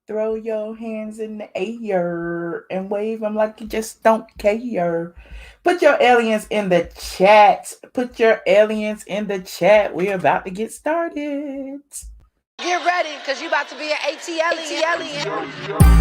Throw your hands in the air and wave them like you just don't care. Put your aliens in the chat. Put your aliens in the chat. We're about to get started. Get ready, because you about to be an ATLien.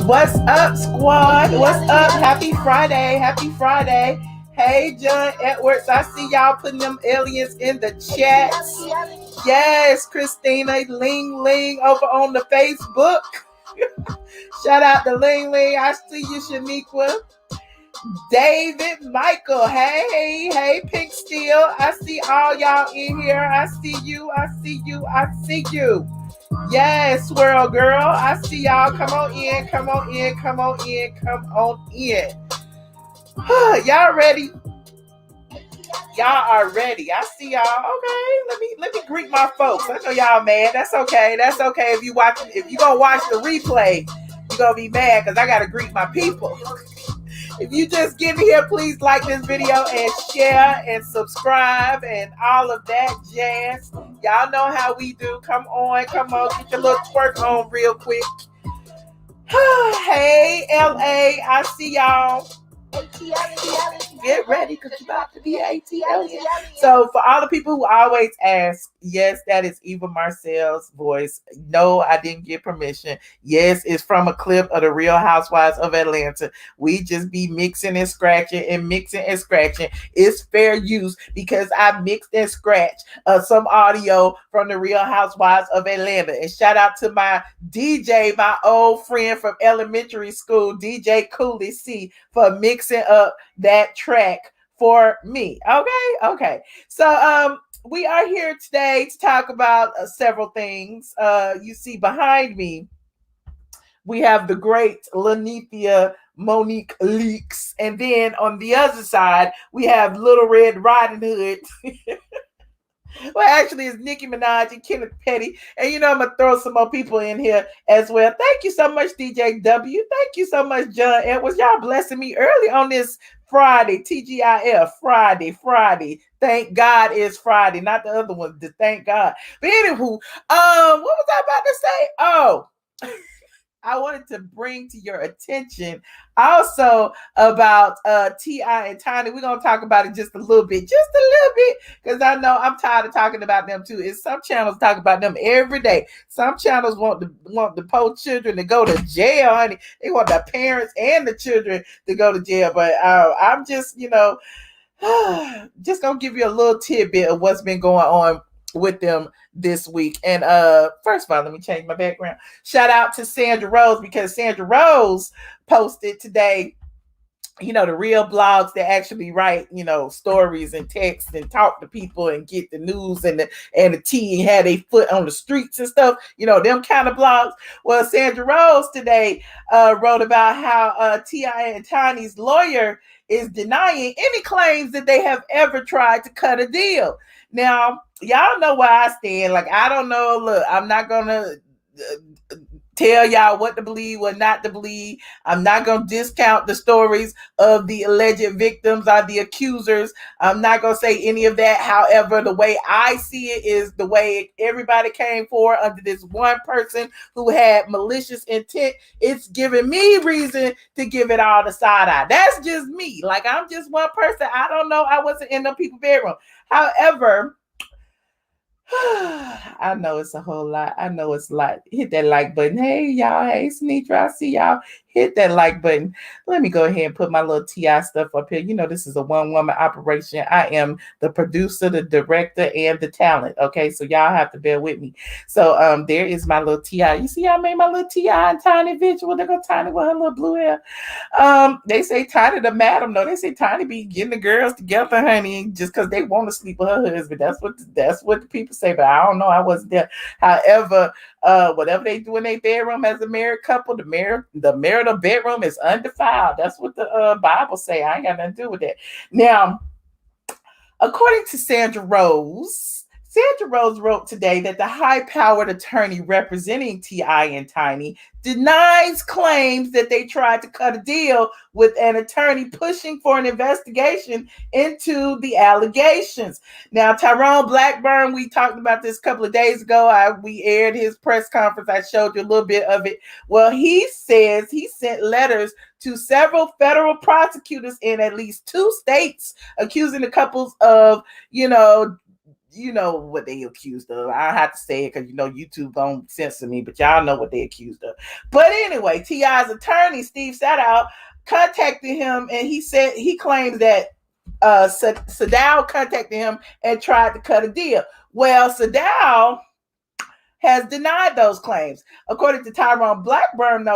What's up, squad? What's up? Happy Friday. Happy Friday. Hey, John Edwards. I see y'all putting them aliens in the chat. Yes, Christina Ling Ling over on the Facebook. Shout out to Ling Ling. I see you, Shaniqua. David Michael. Hey, Pink Steel. I see all y'all in here. I see you. I see you. I see you. Yes, Swirl Girl. I see y'all. Come on in. Come on in. Come on in. Come on in. Y'all ready? Y'all are ready. I see y'all. Okay, let me greet my folks. I know y'all mad. That's okay. That's okay. If you gonna watch the replay, you're gonna be mad because I gotta greet my people. If you just get here, please like this video and share and subscribe and all of that jazz. Y'all know how we do. Come on, get your little twerk on real quick. Hey, LA, I see y'all. Get ready because you're about to be ATLien. So for all the people who always ask, yes, that is Eva Marcel's voice. No, I didn't get permission. Yes, it's from a clip of the Real Housewives of Atlanta. We just be mixing and scratching and mixing and scratching. It's fair use because I mixed and scratched some audio from the Real Housewives of Atlanta. And shout out to my DJ, my old friend from elementary school, DJ Cooley C, for mixing up that track for me. Okay. So we are here today to talk about several things. You see behind me, we have the great Lanithia Monique Leaks, and then on the other side we have Little Red Riding Hood. Well, actually, it's Nicki Minaj and Kenneth Petty. And I'm going to throw some more people in here as well. Thank you so much, DJ W. Thank you so much, John Edwards. Y'all blessing me early on this Friday, TGIF, Friday. Thank God it's Friday, not the other ones. Thank God. But anywho, what was I about to say? Oh, I wanted to bring to your attention also about T.I. and Tiny. We're going to talk about it just a little bit, because I know I'm tired of talking about them too. It's some channels talk about them every day. Some channels want the poor children to go to jail, honey. They want the parents and the children to go to jail. But I'm just, just going to give you a little tidbit of what's been going on with them this week. And first of all, let me change my background. Shout out to Sandra Rose, because Sandra Rose posted today, the real blogs that actually write, stories and text and talk to people and get the news and the tea and have a foot on the streets and stuff, them kind of blogs. Well, Sandra Rose today wrote about how T.I. and Tiny's lawyer is denying any claims that they have ever tried to cut a deal. Now, y'all know where I stand. Like, I don't know. Look, I'm not going to tell y'all what to believe, what not to believe. I'm not going to discount the stories of the alleged victims or the accusers. I'm not going to say any of that. However, the way I see it is the way everybody came forward under this one person who had malicious intent. It's giving me reason to give it all the side eye. That's just me. Like, I'm just one person. I don't know. I wasn't in the people's bedroom. However, I know it's a whole lot. I know it's a lot. Hit that like button. Hey, y'all. Hey, Sneetra. I see y'all. Hit that like button. Let me go ahead and put my little TI stuff up here. You know, this is a one-woman operation. I am the producer, the director, and the talent. Okay, so y'all have to bear with me. So there is my little TI. You see, I made my little TI and Tiny visual. They're gonna Tiny with her little blue hair. They say Tiny the madam. No, they say Tiny be getting the girls together, honey, just because they want to sleep with her husband. That's what the people say. But I don't know. I wasn't there. However, whatever they do in their bedroom as a married couple, the marital bedroom is undefiled. That's what the Bible say. I ain't got nothing to do with that. Now, according to Sandra Rose wrote today that the high-powered attorney representing T.I. and Tiny denies claims that they tried to cut a deal with an attorney pushing for an investigation into the allegations. Now, Tyrone Blackburn, we talked about this a couple of days ago. We aired his press conference. I showed you a little bit of it. Well, he says he sent letters to several federal prosecutors in at least 2 states accusing the couples of, you know what they accused of. I have to say it because YouTube don't censor me, but y'all know what they accused of. But anyway, T.I.'s attorney, Steve Sadow, contacted him, and he claims that Sadow contacted him and tried to cut a deal. Well, Sadow has denied those claims. According to Tyrone Blackburn,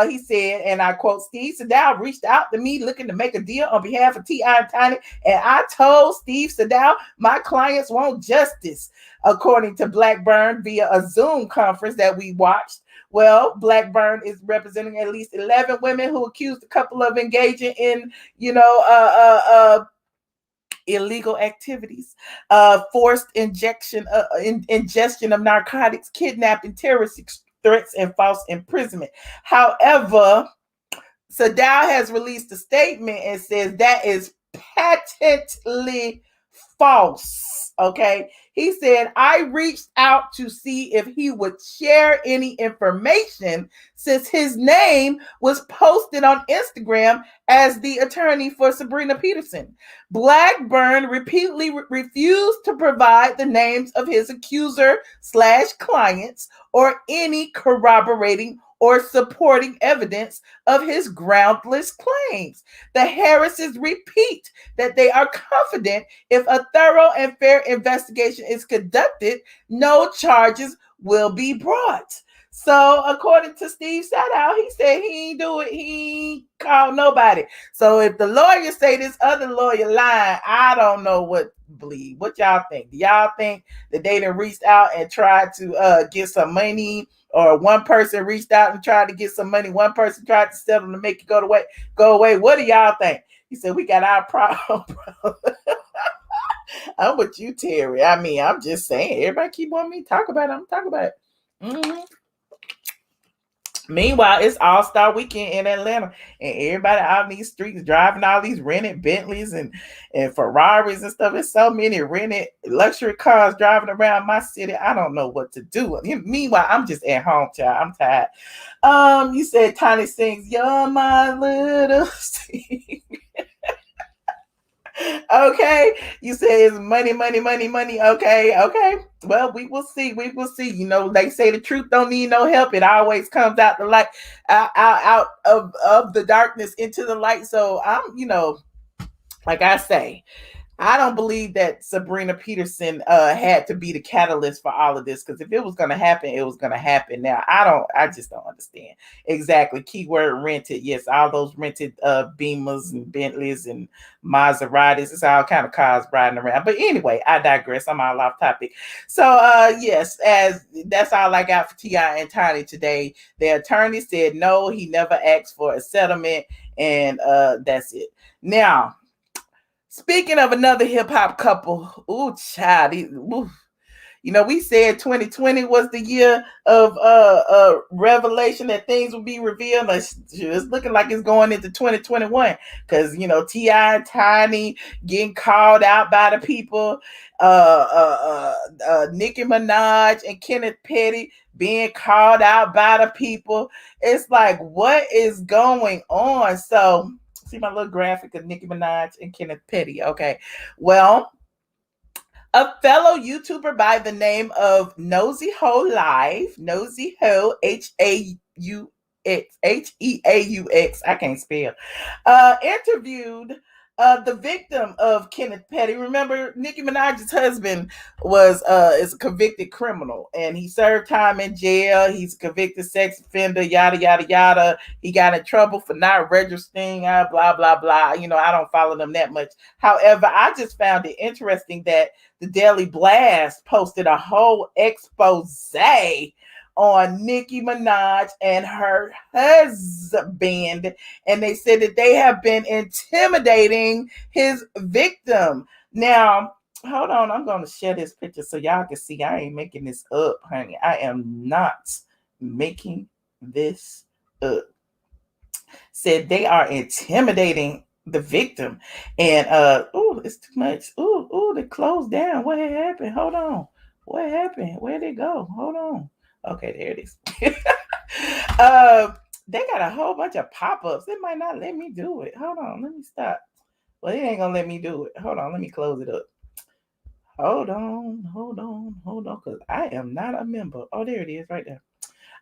he said, and I quote, Steve Sadow reached out to me looking to make a deal on behalf of T.I. and Tiny, and I told Steve Sadow my clients want justice, according to Blackburn via a Zoom conference that we watched. Well, Blackburn is representing at least 11 women who accused the couple of engaging in, illegal activities, forced ingestion of narcotics, kidnapping, terrorist threats, and false imprisonment. However, Sadow has released a statement and says that is patently false. Okay. He said, I reached out to see if he would share any information since his name was posted on Instagram as the attorney for Sabrina Peterson. Blackburn repeatedly refused to provide the names of his accuser/clients or any corroborating or supporting evidence of his groundless claims. The Harrises repeat that they are confident if a thorough and fair investigation is conducted, no charges will be brought. So, according to Steve Sadow, he said he ain't do it. He ain't called nobody. So, if the lawyers say this other lawyer lying, I don't know what to believe. What y'all think? Do y'all think that they done reached out and tried to get some money? Or one person reached out and tried to get some money. One person tried to settle to make it go away. What do y'all think? He said, we got our problem, bro. I'm with you, Terry. I mean, I'm just saying, everybody keep wanting me to talk about it. I'm talking about it. Mm-hmm. Meanwhile, it's All-Star Weekend in Atlanta, and everybody out in these streets driving all these rented Bentleys and Ferraris and stuff. There's so many rented luxury cars driving around my city. I don't know what to do. Meanwhile, I'm just at home, child. I'm tired. You said Tiny sings, "You're my little Steve." Okay, you say it's money. Okay. Well, we will see. They say the truth don't need no help. It always comes out the light, out of the darkness into the light. So I'm, like I say, I don't believe that Sabrina Peterson had to be the catalyst for all of this, because if it was going to happen, it was going to happen. Now, I just don't understand exactly. Keyword rented. Yes, all those rented Beamers and Bentleys and Maseratis. It's all kind of cars riding around. But anyway, I digress. I'm all off topic. So, yes, as that's all I got for T.I. and Tiny today. The attorney said no, he never asked for a settlement, and that's it. Now, speaking of another hip hop couple, ooh, child, we said 2020 was the year of revelation, that things would be revealed. It's looking like it's going into 2021 because T.I. and Tiny getting called out by the people, Nicki Minaj and Kenneth Petty being called out by the people. It's like, what is going on? So, see my little graphic of Nicki Minaj and Kenneth Petty. Okay. Well, A fellow YouTuber by the name of Nosy Ho Live, Nosy Ho, Heaux, I can't spell, interviewed the victim of Kenneth Petty. Remember, Nicki Minaj's husband is a convicted criminal, and he served time in jail. He's a convicted sex offender, yada yada yada. He got in trouble for not registering, blah blah blah. I don't follow them that much. However, I just found it interesting that the Daily Blast posted a whole expose on Nicki Minaj and her husband, and they said that they have been intimidating his victim. Now, hold on, I'm going to share this picture so y'all can see I ain't making this up, honey. I am not making this up. Said they are intimidating the victim, and it's too much. They closed down. What happened? Hold on. What happened? Where'd it go? Hold on. Okay, there it is. They got a whole bunch of pop-ups. It might not let me do it. Hold on, let me stop. Well, it ain't gonna let me do it. Hold on, let me close it up. Hold on, because I am not a member. Oh, there it is, right there.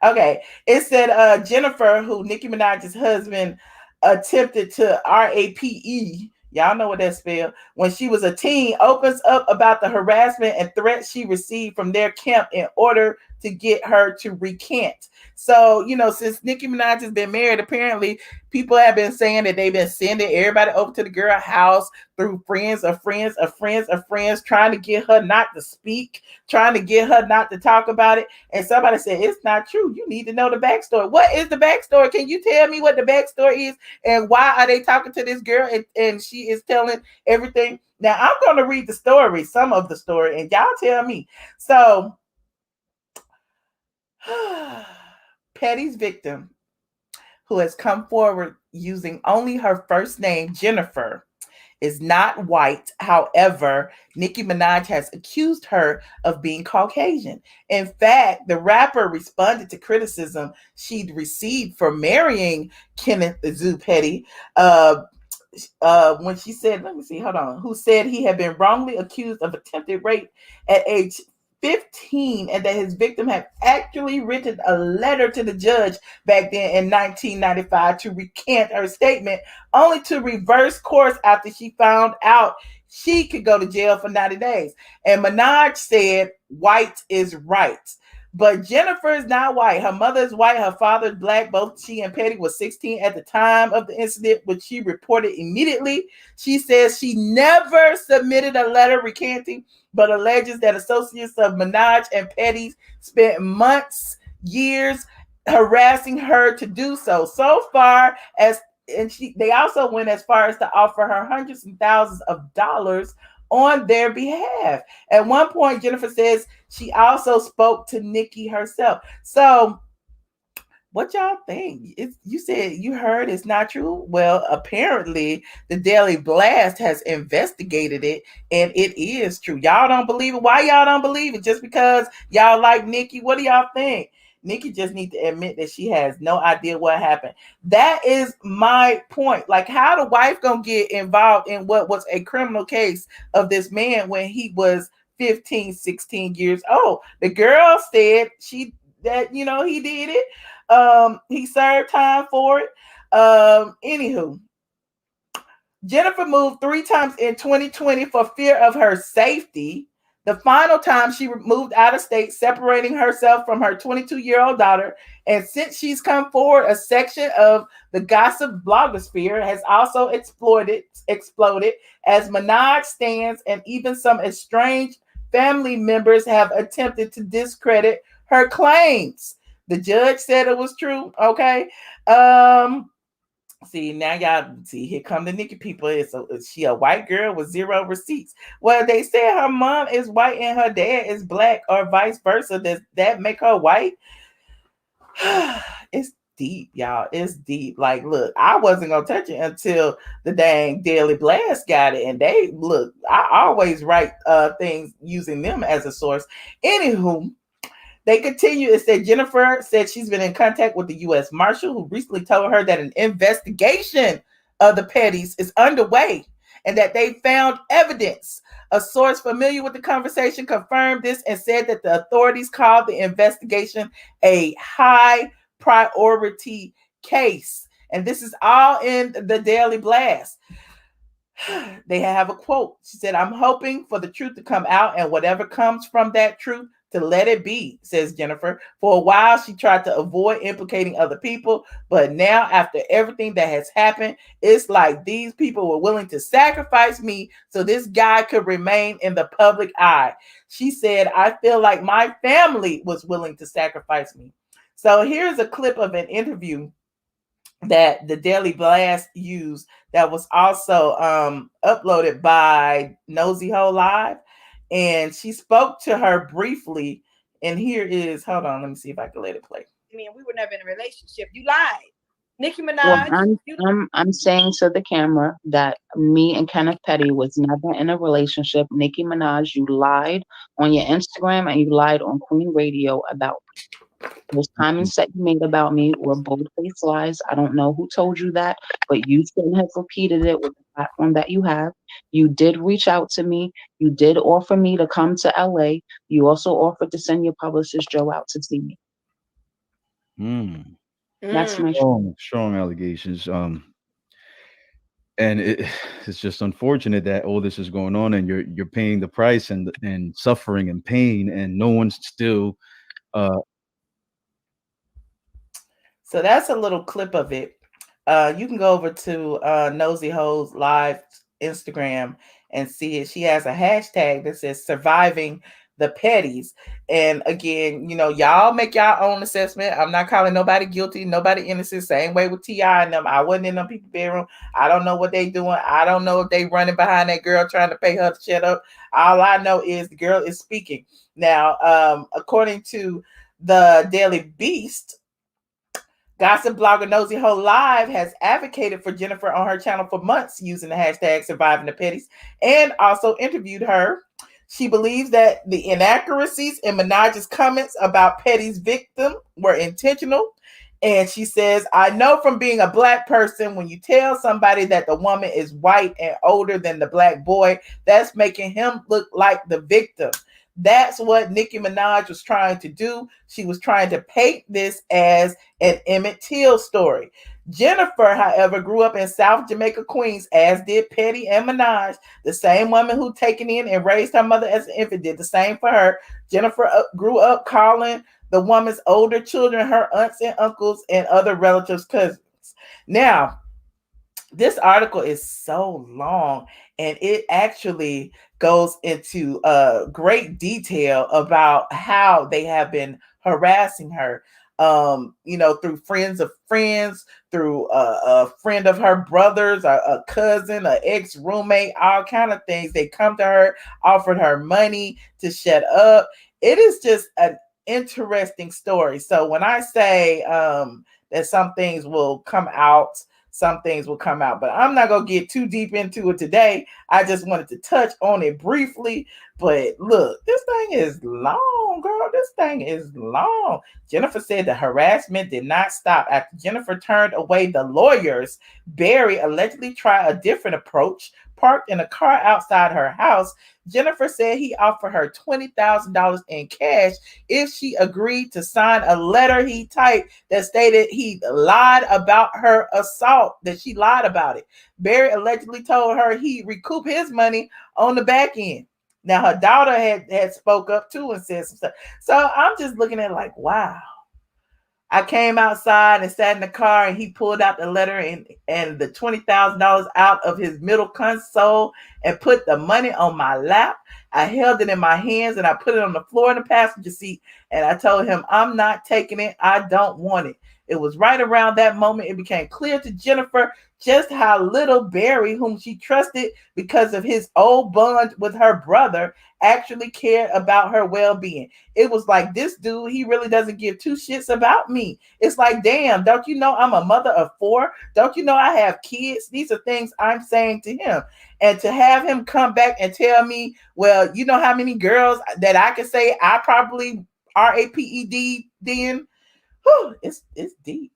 Okay, it said Jennifer, who Nicki Minaj's husband attempted to rape. Y'all know what that spelled. When she was a teen, opens up about the harassment and threats she received from their camp in order to get her to recant. So, since Nicki Minaj has been married, apparently people have been saying that they've been sending everybody over to the girl's house through friends of friends of friends of friends, trying to get her not to speak, trying to get her not to talk about it. And somebody said, it's not true. You need to know the backstory. What is the backstory? Can you tell me what the backstory is? And why are they talking to this girl and she is telling everything? Now, I'm going to read the story, some of the story, and y'all tell me. So, Petty's victim, who has come forward using only her first name, Jennifer, is not white. However, Nicki Minaj has accused her of being Caucasian. In fact, the rapper responded to criticism she'd received for marrying Kenneth Petty when she said, who said he had been wrongly accused of attempted rape at age 15, and that his victim had actually written a letter to the judge back then in 1995 to recant her statement, only to reverse course after she found out she could go to jail for 90 days. And Minaj said, white is right. But Jennifer is not white. Her mother is white. Her father is black. Both she and Petty was 16 at the time of the incident, which she reported immediately. She says she never submitted a letter recanting, but alleges that associates of Minaj and Petty spent months, years harassing her to do so. So far as, they also went as far as to offer her hundreds and thousands of dollars on their behalf. At one point, Jennifer says she also spoke to Nicki herself. So, what y'all think? You said you heard it's not true? Well, apparently the Daily Blast has investigated it, and it is true. Y'all don't believe it? Why y'all don't believe it? Just because y'all like Nicki? What do y'all think? Nicki just needs to admit that she has no idea what happened. That is my point. Like, how the wife gonna get involved in what was a criminal case of this man when he was 15, 16 years old? The girl said he did it. He served time for it. Anywho, Jennifer moved 3 times in 2020 for fear of her safety. The final time she moved out of state, separating herself from her 22-year-old daughter. And since she's come forward, a section of the gossip blogosphere has also exploded as Minaj stands, and even some estranged family members have attempted to discredit her claims. The judge said it was true. Okay. See, now y'all see, here come the Nicki people. Is she a white girl with 0 receipts? Well, they said her mom is white and her dad is black, or vice versa. Does that make her white? It's deep, y'all. It's deep. Like, look, I wasn't gonna touch it until the dang Daily Blast got it. And I always write things using them as a source. Anywho, they continue. It said Jennifer said she's been in contact with the U.S. Marshal, who recently told her that an investigation of the Pettys is underway and that they found evidence. A source familiar with the conversation confirmed this and said that the authorities called the investigation a high priority case. And this is all in the Daily Blast. They have a quote. She said, "I'm hoping for the truth to come out, and whatever comes from that truth, to let it be," says Jennifer. For a while, she tried to avoid implicating other people, but now, after everything that has happened, it's like these people were willing to sacrifice me so this guy could remain in the public eye. She said, "I feel like my family was willing to sacrifice me." So here's a clip of an interview that the Daily Blast used that was also uploaded by Nosy Ho Live. And she spoke to her briefly. And here is, hold on, let me see if I can let it play. I mean, we were never in a relationship. You lied. Nicki Minaj. Well, I'm saying to the camera that me and Kenneth Petty was never in a relationship. Nicki Minaj, you lied on your Instagram and you lied on Queen Radio about me. Those comments that you made about me were bold-faced lies. I don't know who told you that, but you shouldn't have repeated it with the platform that you have. You did reach out to me. You did offer me to come to LA. You also offered to send your publicist Joe out to see me. That's my strong allegations. And it's just unfortunate that all this is going on, and you're paying the price and suffering and pain, and no one's still. So that's a little clip of it. You can go over to Nosy Ho's live Instagram and see it. She has a hashtag that says "surviving the Petties." And again, you know, y'all make y'all own assessment. I'm not calling nobody guilty, nobody innocent. Same way with T.I. and them. I wasn't in them people's bedroom. I don't know what they doing. I don't know if they running behind that girl trying to pay her to shut up. All I know is the girl is speaking. Now, according to the Daily Beast, gossip blogger Nosy Ho Live has advocated for Jennifer on her channel for months using the hashtag "surviving the Petties" and also interviewed her. She believes that the inaccuracies in Minaj's comments about Petty's victim were intentional. And she says, "I know from being a black person, when you tell somebody that the woman is white and older than the black boy, that's making him look like the victim." That's what Nicki Minaj was trying to do. She was trying to paint this as an Emmett Till story. Jennifer, however, grew up in South Jamaica, Queens, as did Petty and Minaj. The same woman who taken in and raised her mother as an infant did the same for her. Jennifer grew up calling the woman's older children her aunts and uncles and other relatives cousins. Now, this article is so long, and it actually goes into great detail about how they have been harassing her. You know, through friends of friends, through a friend of her brother's, a cousin, an ex-roommate, all kind of things. They come to her, offered her money to shut up. It is just an interesting story. So when I say that some things will come out, but I'm not going to get too deep into it today. I just wanted to touch on it briefly. But look, this thing is long, girl. This thing is long. Jennifer said the harassment did not stop after Jennifer turned away the lawyers. Barry allegedly tried a different approach. Parked in a car outside her house, Jennifer said he offered her $20,000 in cash if she agreed to sign a letter he typed that stated he lied about her assault, that she lied about it. Barry allegedly told her he'd recoup his money on the back end. Now, her daughter had spoke up too and said some stuff. So I'm just looking at it like, wow. I came outside and sat in the car, and he pulled out the letter and the $20,000 out of his middle console and put the money on my lap. I held it in my hands and I put it on the floor in the passenger seat. And I told him, "I'm not taking it. I don't want it." It was right around that moment it became clear to Jennifer just how little Barry, whom she trusted because of his old bond with her brother, actually cared about her well-being. It was like, this dude, he really doesn't give two shits about me. It's like, damn, don't you know I'm a mother of 4? Don't you know I have kids? These are things I'm saying to him. And to have him come back and tell me, well, you know how many girls that I can say I probably RAPED then? Whew, it's deep.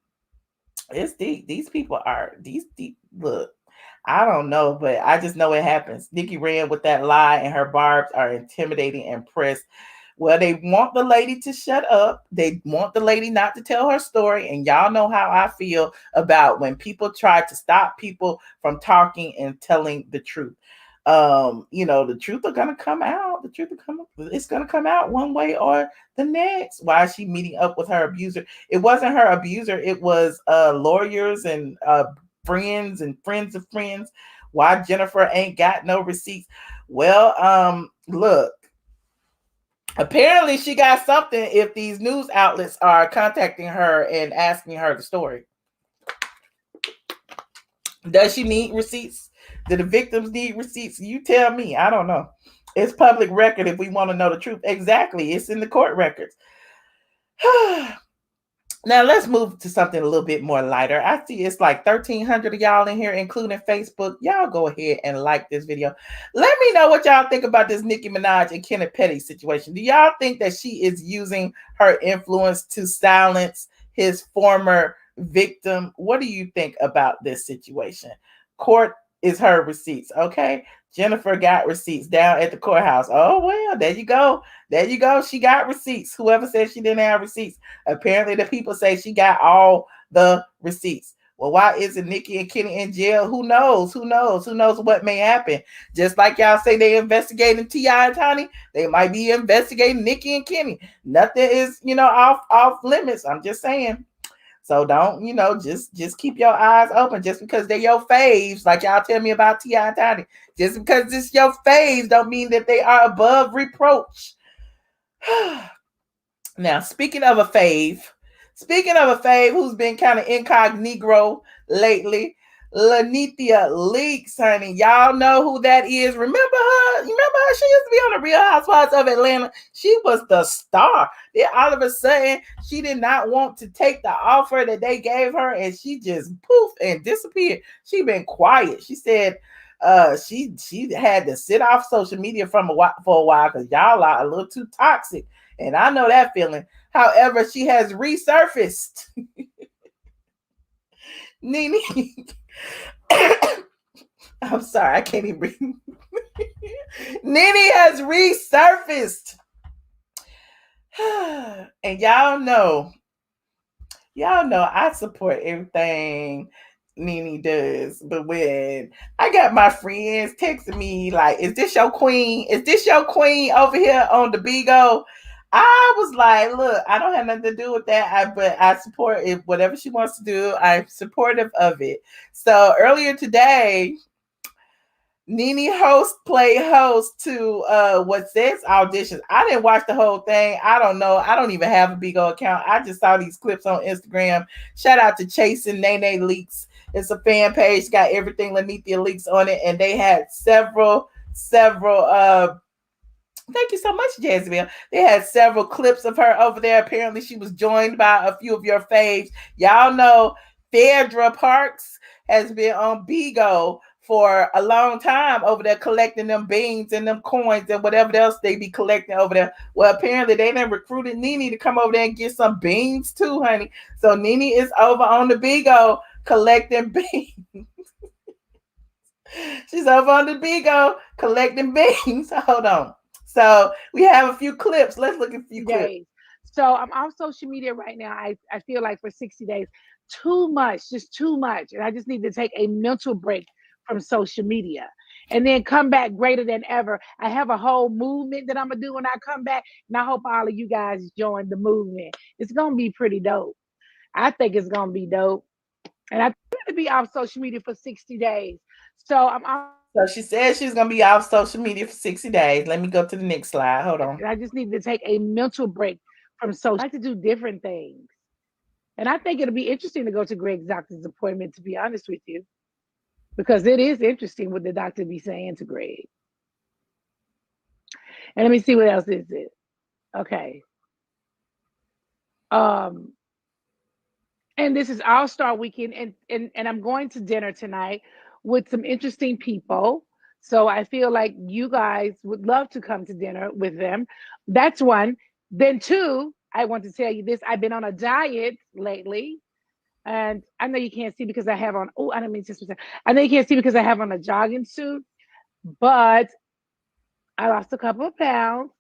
It's deep. These people are these deep. Look, I don't know, but I just know it happens. Nicki ran with that lie, and her barbs are intimidating and pressed. Well, they want the lady to shut up. They want the lady not to tell her story. And y'all know how I feel about when people try to stop people from talking and telling the truth. The truth are gonna come out. The truth will come. It's gonna come out one way or the next. Why is she meeting up with her abuser? It wasn't her abuser. It was lawyers and friends and friends of friends. Why Jennifer ain't got no receipts? Well, look. Apparently, she got something if these news outlets are contacting her and asking her the story. Does she need receipts? Do the victims need receipts? You tell me. I don't know. It's public record if we want to know the truth. Exactly. It's in the court records. Now let's move to something a little bit more lighter. I see it's like 1,300 of y'all in here, including Facebook. Y'all go ahead and like this video. Let me know what y'all think about this Nicki Minaj and Kenneth Petty situation. Do y'all think that she is using her influence to silence his former victim? What do you think about this situation? Court is her receipts, okay? Jennifer got receipts down at the courthouse. Oh, well, there you go. There you go. She got receipts. Whoever said she didn't have receipts. Apparently, the people say she got all the receipts. Well, why isn't Nicki and Kenny in jail? Who knows? Who knows? Who knows what may happen? Just like y'all say they investigating T.I. and Tiny, they might be investigating Nicki and Kenny. Nothing is, off limits. I'm just saying. So don't, just keep your eyes open. Just because they're your faves, like y'all tell me about T.I. and Tiny, just because it's your faves don't mean that they are above reproach. Now, speaking of a fave who's been kind of incognito lately, Cynthia Leaks, honey. Y'all know who that is. Remember her? She used to be on the Real Housewives of Atlanta. She was the star. Then all of a sudden, she did not want to take the offer that they gave her, and she just poof and disappeared. She been quiet. She said she had to sit off social media for a while because y'all are a little too toxic. And I know that feeling. However, she has resurfaced. Nene. I'm sorry, I can't even breathe. Nene has resurfaced. And y'all know I support everything Nene does. But when I got my friends texting me like, is this your queen? Is this your queen over here on the Bigo? I was like, look, I don't have nothing to do with that. But I support it, whatever she wants to do. I'm supportive of it. So earlier today, Nene played host to what says auditions. I didn't watch the whole thing. I don't know. I don't even have a Bigo account. I just saw these clips on Instagram. Shout out to Chasing Nene Leaks. It's a fan page, got everything Cynthia Leaks on it, and they had several thank you so much, Jezebel. They had several clips of her over there. Apparently, she was joined by a few of your faves. Y'all know Phaedra Parks has been on Bigo for a long time over there collecting them beans and them coins and whatever else they be collecting over there. Well, apparently, they done recruited Nene to come over there and get some beans too, honey. So Nene is over on the Bigo collecting beans. She's over on the Bigo collecting beans. Hold on. So we have a few clips. Let's look at a few clips. So I'm on social media right now. I feel like for 60 days, too much, just too much. And I just need to take a mental break from social media and then come back greater than ever. I have a whole movement that I'm going to do when I come back. And I hope all of you guys join the movement. It's going to be pretty dope. I think it's going to be dope. And I think to be off social media for 60 days. So So she said she's going to be off social media for 60 days. Let me go to the next slide. Hold on. I just need to take a mental break from social. I like to do different things. And I think it'll be interesting to go to Greg's doctor's appointment, to be honest with you. Because it is interesting what the doctor be saying to Greg. And let me see what else is it. Okay. And this is All-Star Weekend, and I'm going to dinner tonight with some interesting people. So I feel like you guys would love to come to dinner with them. That's one. Then two, I want to tell you this. I've been on a diet lately. And I know you can't see because I have on, oh, I don't mean just, I know you can't see because I have on a jogging suit, but I lost a couple of pounds.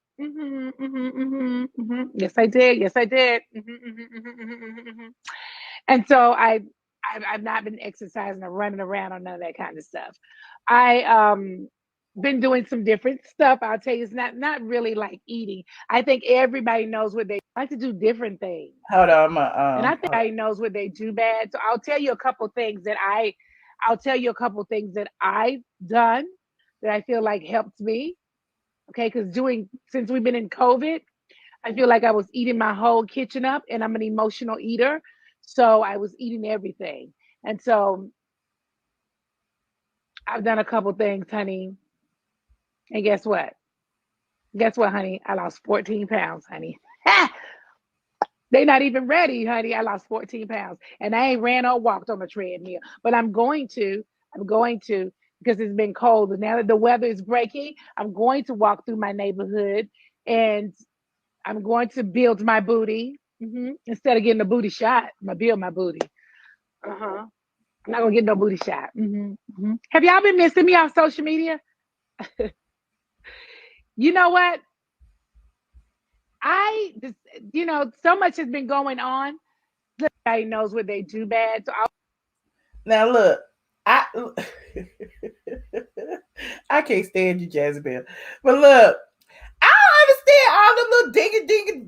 Yes, I did. Yes, I did. And so I've not been exercising or running around or none of that kind of stuff. I been doing some different stuff. I'll tell you, it's not really like eating. I think everybody knows what they like to do different things. Hold on, And I think everybody knows what they do bad. So I'll tell you a couple things that I've done that I feel like helped me. Okay, because since we've been in COVID, I feel like I was eating my whole kitchen up, and I'm an emotional eater. So I was eating everything. And so I've done a couple things, honey. And guess what? Guess what, honey? I lost 14 pounds, honey. They not even ready, honey. I lost 14 pounds. And I ain't ran or walked on the treadmill. But I'm going to, because it's been cold. And now that the weather is breaking, I'm going to walk through my neighborhood and I'm going to build my booty. Instead of getting a booty shot, I'm going to build my booty. I'm not going to get no booty shot. Have y'all been missing me on social media? You know what? So much has been going on. Everybody knows what they do bad. So now look, I I can't stand you, Jezebel. But look, I don't understand all the little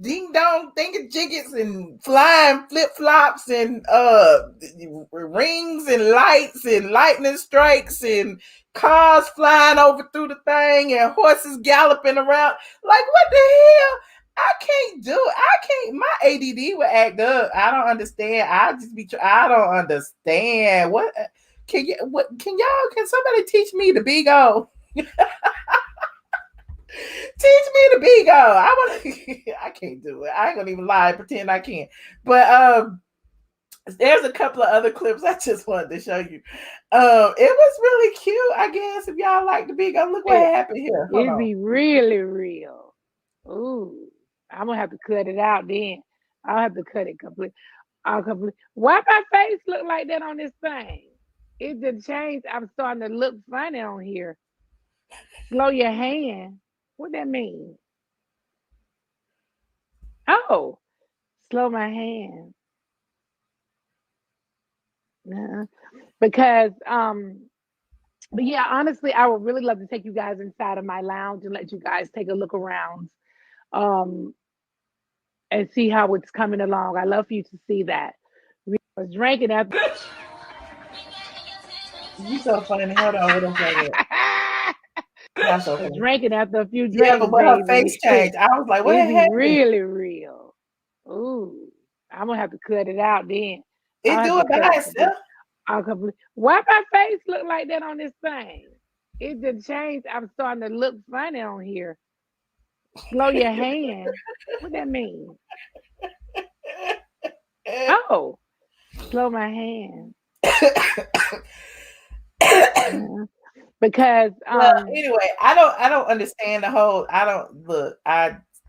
ding dong jiggets and flying flip flops and rings and lights and lightning strikes and cars flying over through the thing and horses galloping around. Like, what the hell? I can't do it. I can't. My ADD would act up. I don't understand. I don't understand. What can y'all? Can somebody teach me the big O? Teach me the big O. I can't do it. I ain't gonna even lie, pretend I can. But there's a couple of other clips I just wanted to show you. It was really cute, I guess. If y'all like the big O, look what happened here. It'd be really real. Ooh, I'm gonna have to cut it out then. I'll have to cut it complete. Why my face look like that on this thing? It just changed. I'm starting to look funny on here. Slow your hand. What that mean? Oh, slow my hand. Because but yeah, honestly, I would really love to take you guys inside of my lounge and let you guys take a look around and see how it's coming along. I love for you to see that. I was drinking after. You so funny. Hold on, what else I was drinking after a few drinks. Yeah, but when her face changed, I was like, what happened? Really real. Ooh, I'm gonna have to cut it out then. It do it by itself. Why my face look like that on this thing? It just changed. I'm starting to look funny on here. Slow your hand. What that mean? Oh, slow my hand. Because anyway, I don't understand the whole.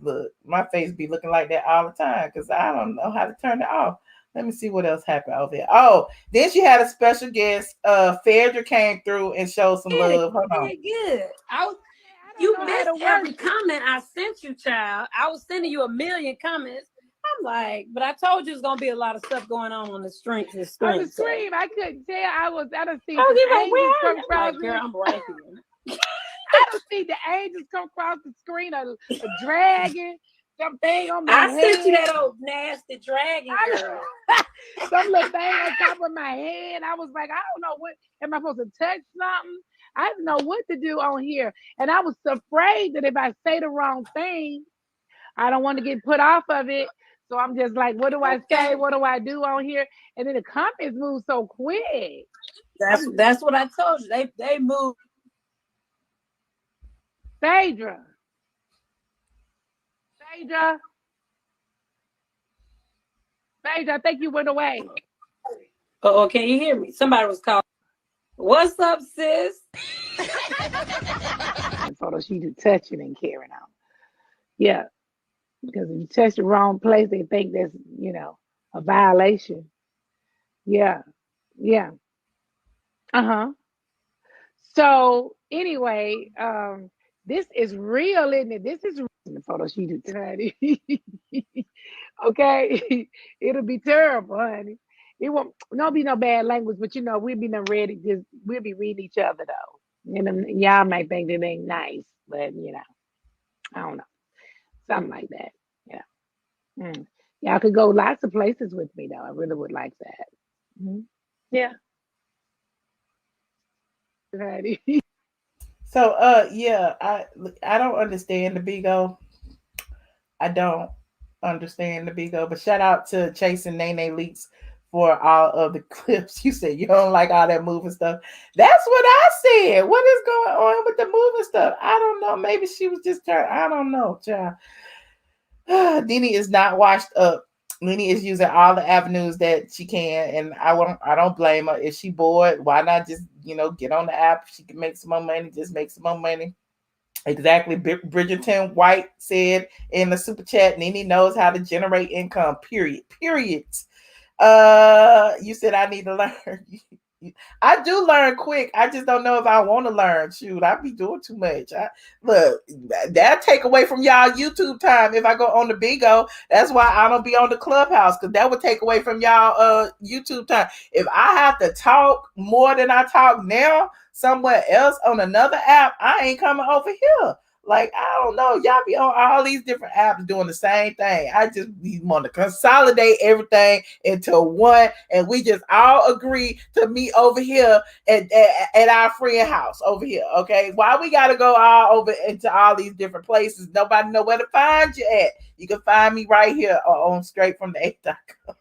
Look, my face be looking like that all the time because I don't know how to turn it off. Let me see what else happened over there. Oh, then she had a special guest. Phaedra came through and showed some love. Hold on. Good. You missed every comment I sent you, child. I was sending you a million comments. I'm like, but I told you there's gonna be a lot of stuff going on the stream. On the stream, I couldn't tell. I don't see. Angels come across the girl, I'm right here. I don't see the angels come across the screen. A dragon, something on my head. I sent you that old nasty dragon girl. Some little thing on top of my head. I was like, I don't know what. Am I supposed to touch something? I didn't know what to do on here, and I was afraid that if I say the wrong thing, I don't want to get put off of it. So I'm just like, what do I say? What do I do on here? And then the comments move so quick. That's what I told you. They move. Phaedra, I think you went away. Oh, can you hear me? Somebody was calling. What's up, sis? So she do touching and carrying on. Yeah. Because if you touch the wrong place, they think that's, a violation. Yeah. Yeah. Uh-huh. So anyway, this is real, isn't it? This is the photo she did tonight. Okay. It'll be terrible, honey. It won't be no bad language, but we'll be no ready. Just we'll be reading each other though. Y'all might think that ain't nice, but I don't know. Something like that. Yeah. Mm. Y'all could go lots of places with me though. I really would like that. Mhm. Yeah. Honey. So yeah, I don't understand the Bigo. I don't understand the Bigo, but shout out to Chase and Nene Leaks for all of the clips. You said you don't like all that moving stuff. That's what I said. What is going on with the moving stuff? I don't know. Maybe she was just trying. I don't know, child. Nene is not washed up. Nene is using all the avenues that she can, and I don't blame her. If she bored, why not just get on the app? She can make some more money. Just make some more money. Exactly. Bridgerton White said in the super chat, Nene knows how to generate income. Period. You said I need to learn. I do learn quick. I just don't know if I want to learn. Shoot, I be doing too much. Look, that'll take away from y'all YouTube time if I go on the Bigo. That's why I don't be on the Clubhouse, because that would take away from y'all YouTube time. If I have to talk more than I talk now somewhere else on another app, I ain't coming over here. Like, I don't know. Y'all be on all these different apps doing the same thing. I just want to consolidate everything into one, and we just all agree to meet over here at our friend house over here. Okay? Why we got to go all over into all these different places? Nobody know where to find you at. You can find me right here on Straight from the 8.com.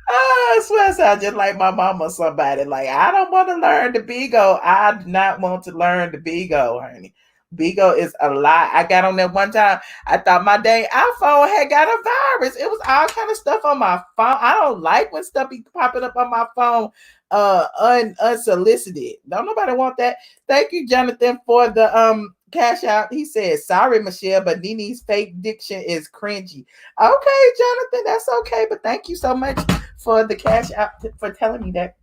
I swear I sound just like my mama or somebody. Like, I don't want to learn the Bigo. I do not want to learn the Bigo, honey. Bigo is a lie. I got on there one time. I thought my dang iPhone had got a virus. It was all kind of stuff on my phone. I don't like when stuff be popping up on my phone unsolicited. Don't nobody want that. Thank you, Jonathan, for the cash out. He says, sorry, Michelle, but Nene's fake diction is cringy. Okay, Jonathan, that's okay. But thank you so much for the cash out for telling me that.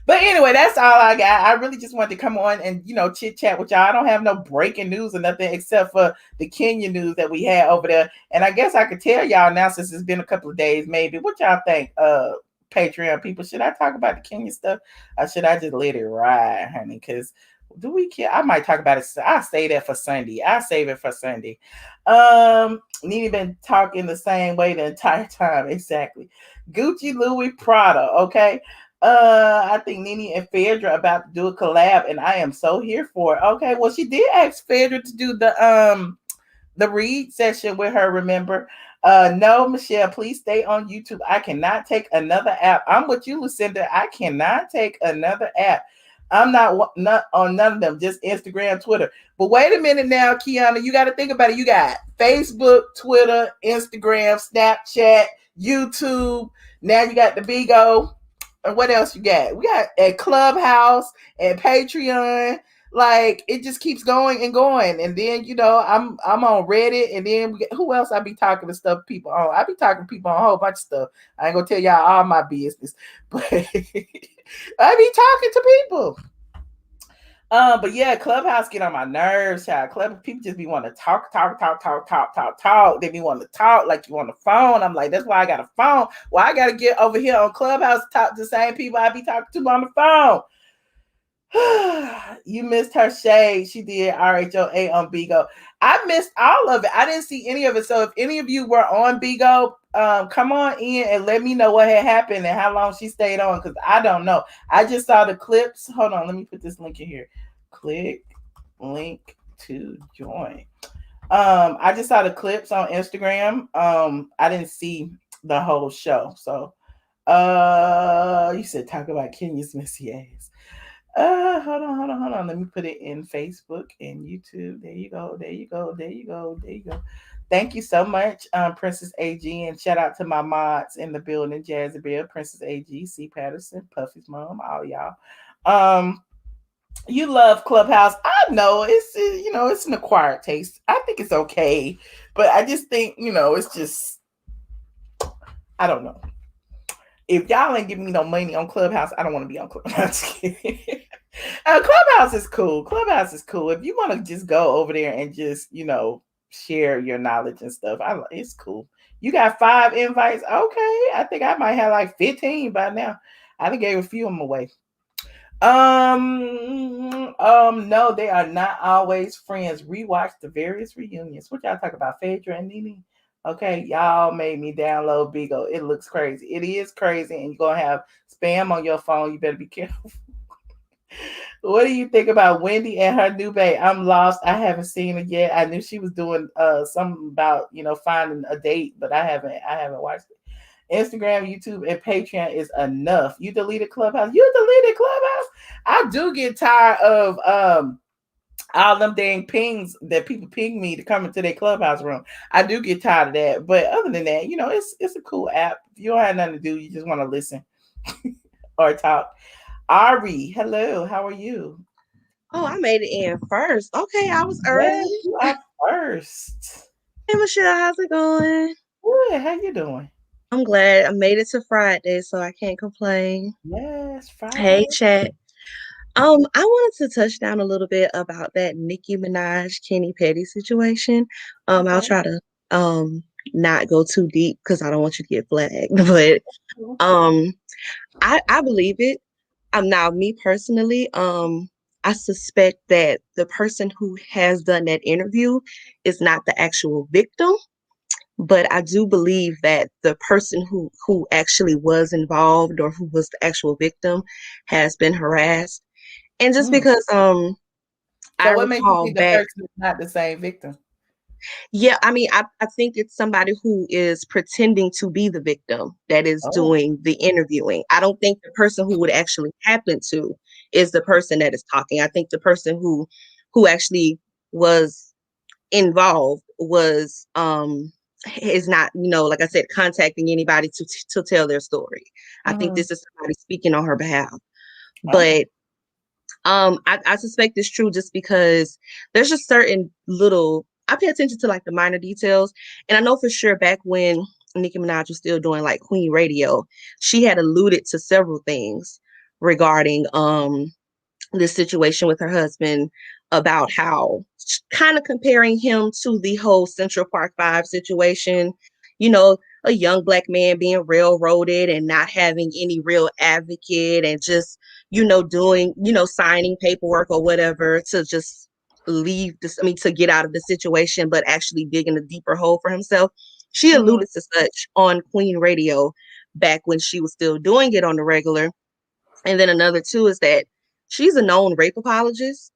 But anyway, that's all I got. I really just wanted to come on and chit chat with y'all. I don't have no breaking news or nothing except for the Kenya news that we had over there. And I guess I could tell y'all now, since it's been a couple of days, maybe. What y'all think, Patreon people? Should I talk about the Kenya stuff, or should I just let it ride, honey? Because do we care? I might talk about it. I'll save that for Sunday. I'll save it for Sunday. Nene been talking the same way the entire time. Exactly. Gucci, Louis, Prada. Okay. I think Nene and Phaedra about to do a collab, and I am so here for it. Okay. Well, she did ask Phaedra to do the read session with her, remember? No, Michelle, please stay on YouTube. I cannot take another app. I'm with you, Lucinda. I cannot take another app. I'm not on none of them, just Instagram, Twitter. But wait a minute now, Kiana, you got to think about it. You got Facebook, Twitter, Instagram, Snapchat, YouTube. Now you got the Bigo. And what else you got? We got a Clubhouse and Patreon. Like, it just keeps going and going. And then, I'm on Reddit. And then who else I be talking to stuff people on? I be talking to people on a whole bunch of stuff. I ain't gonna tell y'all all my business, but I be talking to people. But yeah, Clubhouse get on my nerves, child. People just be wanting to talk. They be wanting to talk like you on the phone. I'm like, that's why I got a phone. Well, I gotta get over here on Clubhouse to talk to the same people I be talking to on the phone. You missed her shade. She did RHOA on Bigo. I missed all of it. I didn't see any of it. So if any of you were on Bigo, come on in and let me know what had happened and how long she stayed on, because I don't know. I just saw the clips. Hold on, let me put this link in here. Click link to join. I just saw the clips on Instagram. I didn't see the whole show. So you said talk about Kenya's messy ass. Hold on. Let me put it in Facebook and YouTube. There you go. Thank you so much, Princess AG, and shout out to my mods in the building, Jazzy Bear, Princess AG, C. Patterson, Puffy's mom, all y'all. You love Clubhouse. I know it's an acquired taste. I think it's okay, but I just think it's just, I don't know. if y'all ain't giving me no money on Clubhouse, I don't want to be on Clubhouse. Clubhouse is cool. Clubhouse is cool. If you want to just go over there and just, share your knowledge and stuff, it's cool. You got 5 invites. Okay. I think I might have like 15 by now. I done gave a few of them away. No, they are not always friends. Rewatch the various reunions. What y'all talk about? Phaedra and Nene? Okay, y'all made me download Bigo. It looks crazy. It is crazy, and you're gonna have spam on your phone. You better be careful. What do you think about Wendy and her new babe? I'm lost. I haven't seen it yet. I knew she was doing something about finding a date, but I haven't watched it. Instagram, YouTube, and Patreon is enough. You deleted Clubhouse. You deleted Clubhouse. I do get tired of all them dang pings that people ping me to come into their Clubhouse room. I do get tired of that. But other than that, it's a cool app. If you don't have nothing to do, you just want to listen or talk. Ari, hello. How are you? Oh, I made it in first. Okay, I was early. Yes, you are first. Hey, Michelle, how's it going? Good. How you doing? I'm glad I made it to Friday, so I can't complain. Yes, Friday. Hey, chat. I wanted to touch down a little bit about that Nicki Minaj, Kenny Petty situation. Okay. I'll try to not go too deep because I don't want you to get flagged. But I believe it. Now, me personally, I suspect that the person who has done that interview is not the actual victim. But I do believe that the person who actually was involved or who was the actual victim has been harassed. And just because So I what makes you recall think the back, person is not the same victim? yeah, I mean, I think it's somebody who is pretending to be the victim that is doing the interviewing. I don't think the person who would actually happen to is the person that is talking. I think the person who actually was involved was is not, like I said, contacting anybody to tell their story. I think this is somebody speaking on her behalf. But I suspect it's true just because there's just certain little, I pay attention to like the minor details. And I know for sure back when Nicki Minaj was still doing like Queen Radio, she had alluded to several things regarding this situation with her husband, about how kind of comparing him to the whole Central Park 5 situation, a young Black man being railroaded and not having any real advocate and just, doing, signing paperwork or whatever to just leave this, to get out of the situation, but actually digging a deeper hole for himself. She alluded to such on Queen Radio back when she was still doing it on the regular. And then another too is that she's a known rape apologist.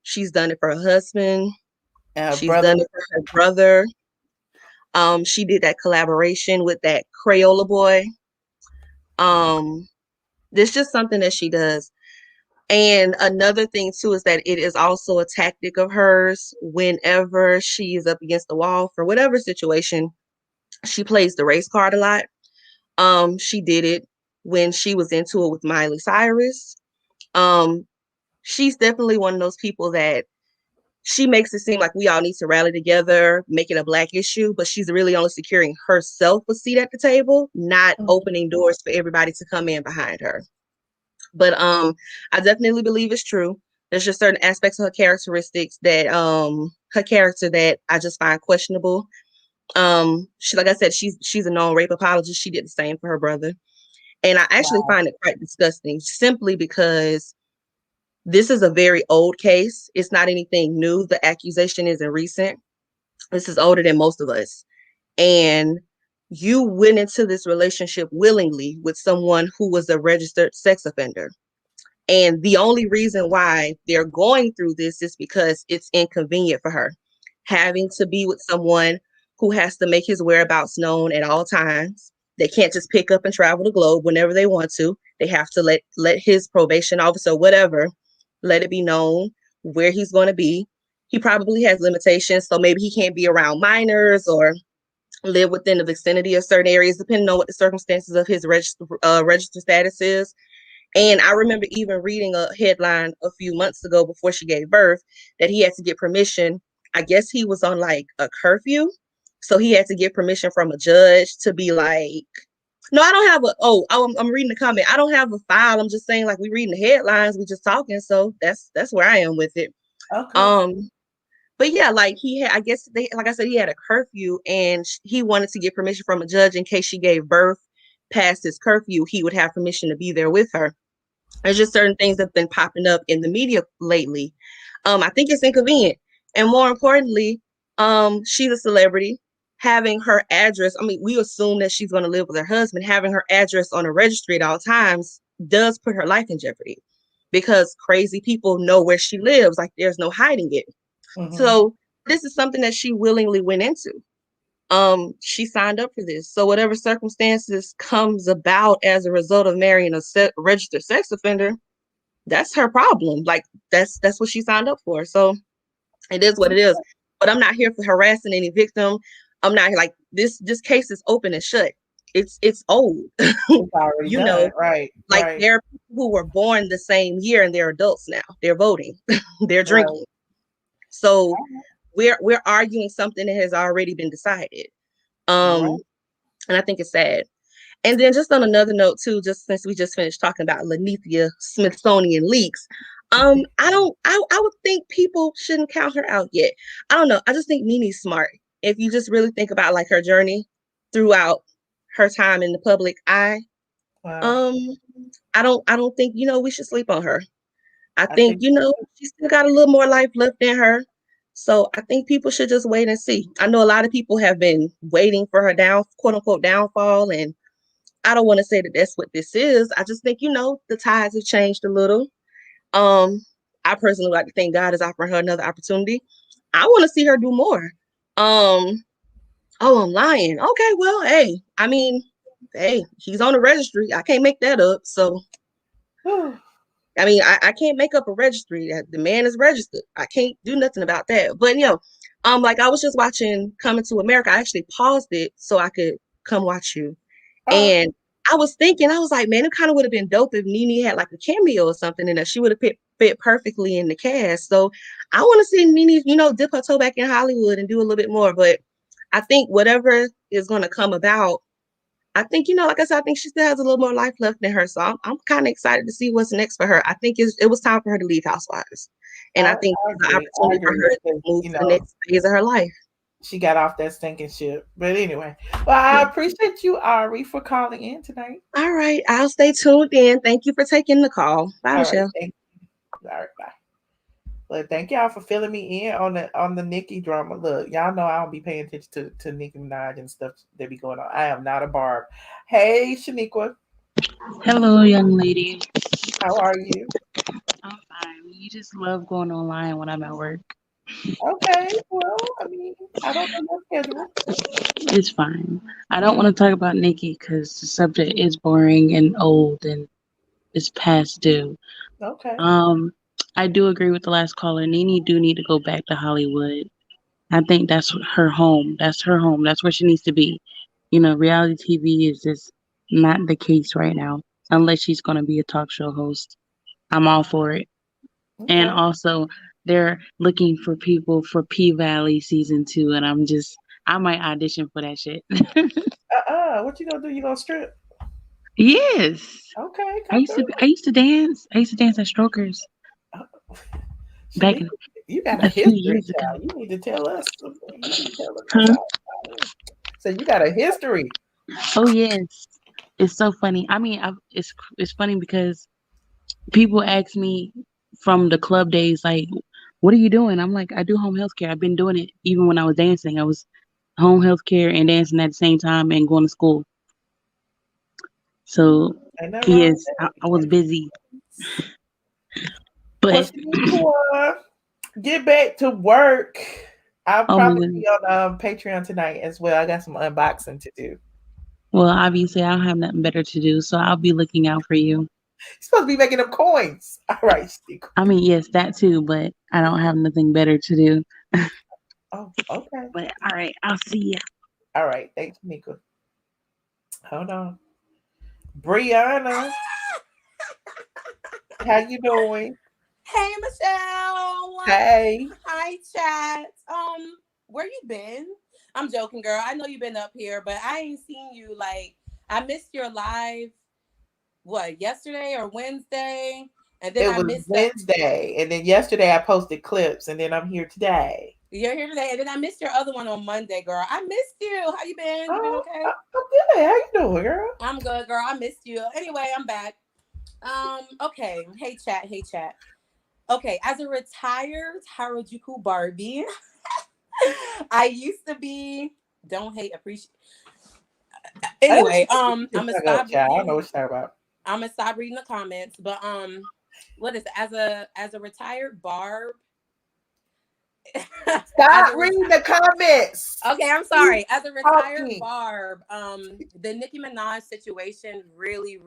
She's done it for her husband. She's done it for her brother. She did that collaboration with that Crayola boy. There's just something that she does. And another thing too is that it is also a tactic of hers whenever she is up against the wall for whatever situation. She plays the race card a lot. She did it when she was into it with Miley Cyrus. She's definitely one of those people that she makes it seem like we all need to rally together, make it a Black issue, but she's really only securing herself a seat at the table, not opening doors for everybody to come in behind her. But I definitely believe it's true. There's just certain aspects of her characteristics that her character that I just find questionable. She, like I said, she's a known rape apologist. She did the same for her brother. And I actually find it quite disgusting simply because this is a very old case. It's not anything new. The accusation isn't recent. This is older than most of us. And you went into this relationship willingly with someone who was a registered sex offender. And the only reason why they're going through this is because it's inconvenient for her. Having to be with someone who has to make his whereabouts known at all times. They can't just pick up and travel the globe whenever they want to. They have to let his probation officer, whatever, let it be known where he's going to be. He probably has limitations, so maybe he can't be around minors or live within the vicinity of certain areas, depending on what the circumstances of his registered status is. And I remember even reading a headline a few months ago before she gave birth that he had to get permission. I guess he was on like a curfew. So he had to get permission from a judge to be like No, I don't have a. I'm reading the comment. I don't have a file. I'm just saying, like, we reading the headlines. We just talking. So that's where I am with it. Okay. But yeah, like he had, I guess like I said, he had a curfew, and he wanted to get permission from a judge in case she gave birth past his curfew. He would have permission to be there with her. There's just certain things that have been popping up in the media lately. I think it's inconvenient, and more importantly, she's a celebrity. Having her address, I mean, we assume that she's going to live with her husband. Having her address on a registry at all times does put her life in jeopardy, because crazy people know where she lives. Like, there's no hiding it. Mhm. So this is something that she willingly went into. She signed up for this. So whatever circumstances comes about as a result of marrying a registered sex offender, that's her problem. Like, that's what she signed up for. So it is what it is. But I'm not here for harassing any victim. I'm not like this case is open and shut. It's old. It's already You done. know, Right. like Right. there are people who were born the same year and they're adults now. They're voting. They're drinking. So we're arguing something that has already been decided. And I think it's sad. And then just on another note too, just since we just finished talking about Lenithia Smithsonian leaks, I would think people shouldn't count her out yet. I don't know. I just think Nene's smart. If you just really think about like her journey throughout her time in the public eye, Wow. I don't think, we should sleep on her. I I think, think she's still got a little more life left in her. So I think people should just wait and see. I know a lot of people have been waiting for her quote unquote downfall. And I don't want to say that that's what this is. I just think, the tides have changed a little. I personally like to think God is offering her another opportunity. I want to see her do more. Oh, I'm lying. Okay, well, hey, I mean, hey, he's on the registry. I can't make that up. So I mean, I can't make up a registry. The man is registered. I can't do nothing about that. But like I was just watching Coming to America. I actually paused it so I could come watch you. And I was thinking, I was like, man, it kind of would have been dope if Nene had like a cameo or something, and that she would have fit perfectly in the cast. So I want to see Nene, dip her toe back in Hollywood and do a little bit more. But I think whatever is going to come about, I think, like I said, I think she still has a little more life left in her. So I'm kind of excited to see what's next for her. I think it was time for her to leave Housewives. And I think the opportunity for her to move to the next phase of her life. She got off that stinking ship. But anyway, well, I appreciate you, Ari, for calling in tonight. All right. I'll stay tuned in. Thank you for taking the call. Bye, Michelle. Thank you. All right, bye. Well, thank y'all for filling me in on the Nicki drama. Look, y'all know I don't be paying attention to Nicki Minaj and stuff that be going on. I am not a barb. Hey, Shaniqua. Hello, young lady. How are you? I'm fine. You just love going online when I'm at work. Okay, well, I mean, I don't know your schedule. It's fine. I don't want to talk about Nicki because the subject is boring and old and it's past due. Okay. I do agree with the last caller. Nene do need to go back to Hollywood. I think that's her home. That's her home. That's where she needs to be. Reality TV is just not the case right now, unless she's going to be a talk show host. I'm all for it. Okay. And also, they're looking for people for P-Valley season 2, and I might audition for that shit. What you gonna do? You gonna strip? Yes. Okay. I used to dance. I used to dance at Strokers. Back in you got a history, child. You need to tell us. So you got a history. Oh yes, it's so funny. I mean, it's funny because people ask me from the club days, like, "What are you doing?" I'm like, "I do home health care. I've been doing it even when I was dancing. I was home health care and dancing at the same time and going to school." So yes, I was busy. But get back to work. I'll probably be on Patreon tonight as well. I got some unboxing to do. Well, obviously, I don't have nothing better to do, so I'll be looking out for you. You're supposed to be making them coins. All right, Steve. I mean, yes, that too, but I don't have nothing better to do. Oh, okay. But all right, I'll see ya. All right, thanks, Nika. Hold on. Brianna. How you doing? Hey, Michelle. Hey. Hi, chat. Where you been? I'm joking, girl. I know you've been up here, but I ain't seen you. Like, I missed your live. What, yesterday or Wednesday? And then It I was missed Wednesday, and then yesterday I posted clips, and then I'm here today. You're here today, and then I missed your other one on Monday, girl. I missed you. How you been? You been okay? I'm good. How you doing, girl? I'm good, girl. I missed you. Anyway, I'm back. Okay. Hey, chat. Hey, chat. Okay, as a retired Harajuku Barbie, I used to be. Don't hate, appreciate. Anyway, I'm gonna stop. I don't know what you're talking about. I'm gonna stop reading the comments, but what is it? As a retired Barb? Stop reading the comments. Okay, I'm sorry. As a retired Barb, the Nicki Minaj situation really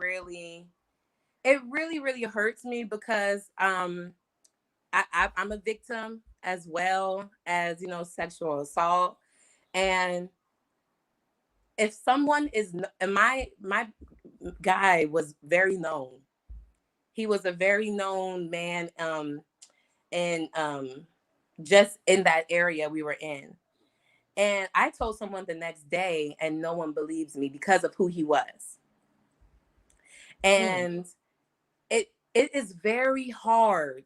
hurts me because I'm a victim as well as, you know, sexual assault. And if someone is, and my guy was very known. He was a very known man and just in that area we were in. And I told someone the next day and no one believes me because of who he was. And it is very hard.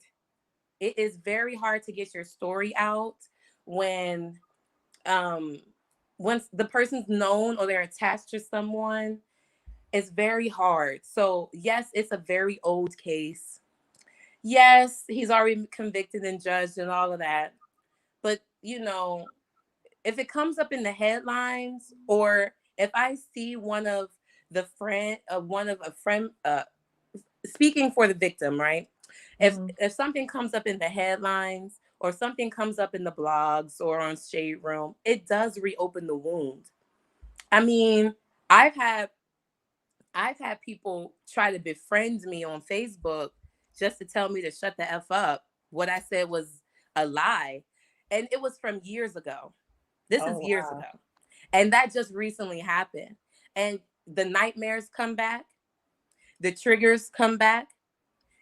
It is very hard to get your story out when once the person's known or they're attached to someone. It's very hard. So yes, it's a very old case. Yes, he's already convicted and judged and all of that. But you know, if it comes up in the headlines, or if I see one of a friend speaking for the victim, right? If something comes up in the headlines or something comes up in the blogs or on Shade Room, it does reopen the wound. I mean, I've had people try to befriend me on Facebook just to tell me to shut the F up. What I said was a lie. And it was from years ago. This is years ago. And that just recently happened. And the nightmares come back. The triggers come back.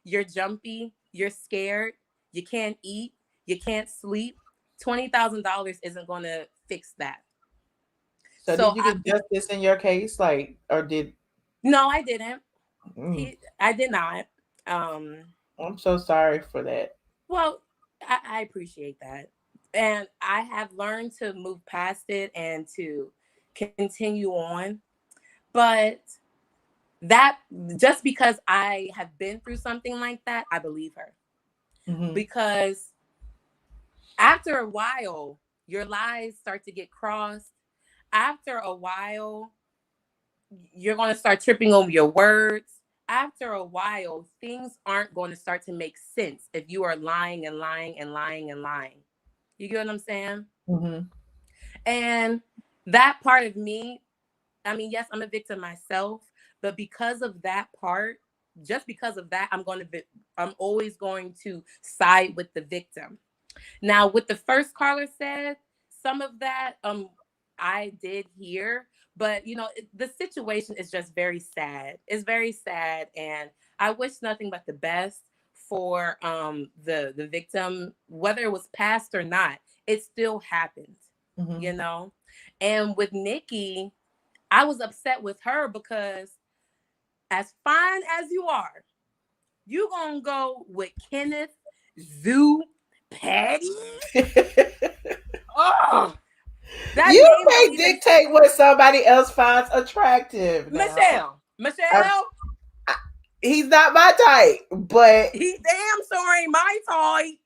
You're jumpy. You're scared. You can't eat. You can't sleep. $20,000 isn't going to fix that. So did you get justice in your case? Like, or did... No, I didn't. I did not. I'm so sorry for that. Well, I appreciate that. And I have learned to move past it and to continue on. But that, just because I have been through something like that, I believe her. Because after a while, your lies start to get crossed. After a while, you're going to start tripping over your words. After a while, things aren't going to start to make sense if you are lying and lying and lying and lying. You get what I'm saying? And that part of me, I mean, yes, I'm a victim myself, but because of that part, just because of that, I'm always going to side with the victim. Now, what the first caller said, some of that I did hear, but you know, the situation is just very sad. It's very sad, and I wish nothing but the best for the victim, whether it was past or not. It still happened, you know. And with Nicki, I was upset with her because, as fine as you are, you gonna go with Kenneth Petty? Oh, you can't dictate what somebody else finds attractive. Michelle. He's not my type, but he damn sure ain't my type,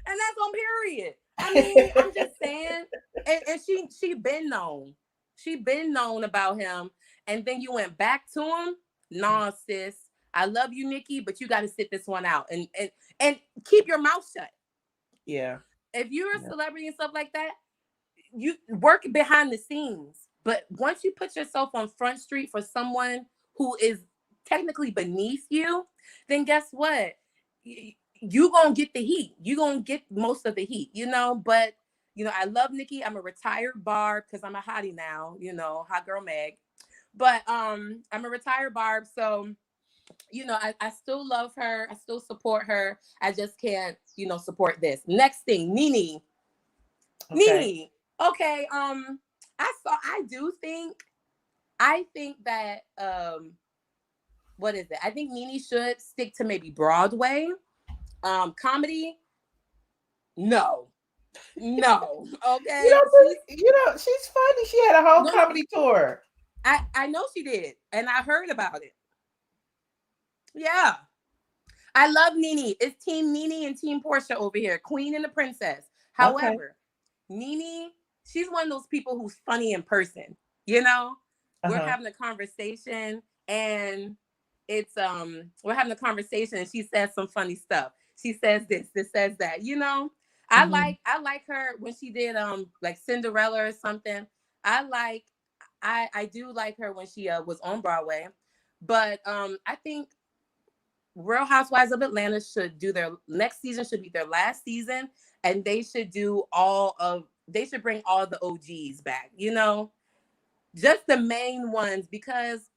and that's on period. I mean, I'm just saying, and she been known. She been known about him, and then you went back to him. Nah, sis. I love you, Nicki, but you got to sit this one out and keep your mouth shut. Yeah. If you're a celebrity and stuff like that, you work behind the scenes. But once you put yourself on Front Street for someone who is technically beneath you, then guess what? You gonna get the heat. You gonna get most of the heat, you know. But you know, I love Nicki. I'm a retired Barb because I'm a hottie now, you know, hot girl Meg. But I'm a retired Barb, so you know, I still love her. I still support her. I just can't, you know, support this. Next thing, Nene. Okay. Nene. Okay. I do think I think that what is it? I think Nene should stick to maybe Broadway. Comedy, no. Okay. She's funny. She had a whole comedy tour. I know she did, and I heard about it. Yeah. I love Nene. It's Team Nene and Team Portia over here. Queen and the Princess. However, Nene, she's one of those people who's funny in person. You know? We're having a conversation and it's we're having a conversation and she says some funny stuff. She says this says that, you know. I like her when she did like Cinderella or something. I do like her when she was on Broadway. But I think Real Housewives of Atlanta should do their next season should be their last season, and they should bring all the OGs back, you know, just the main ones, because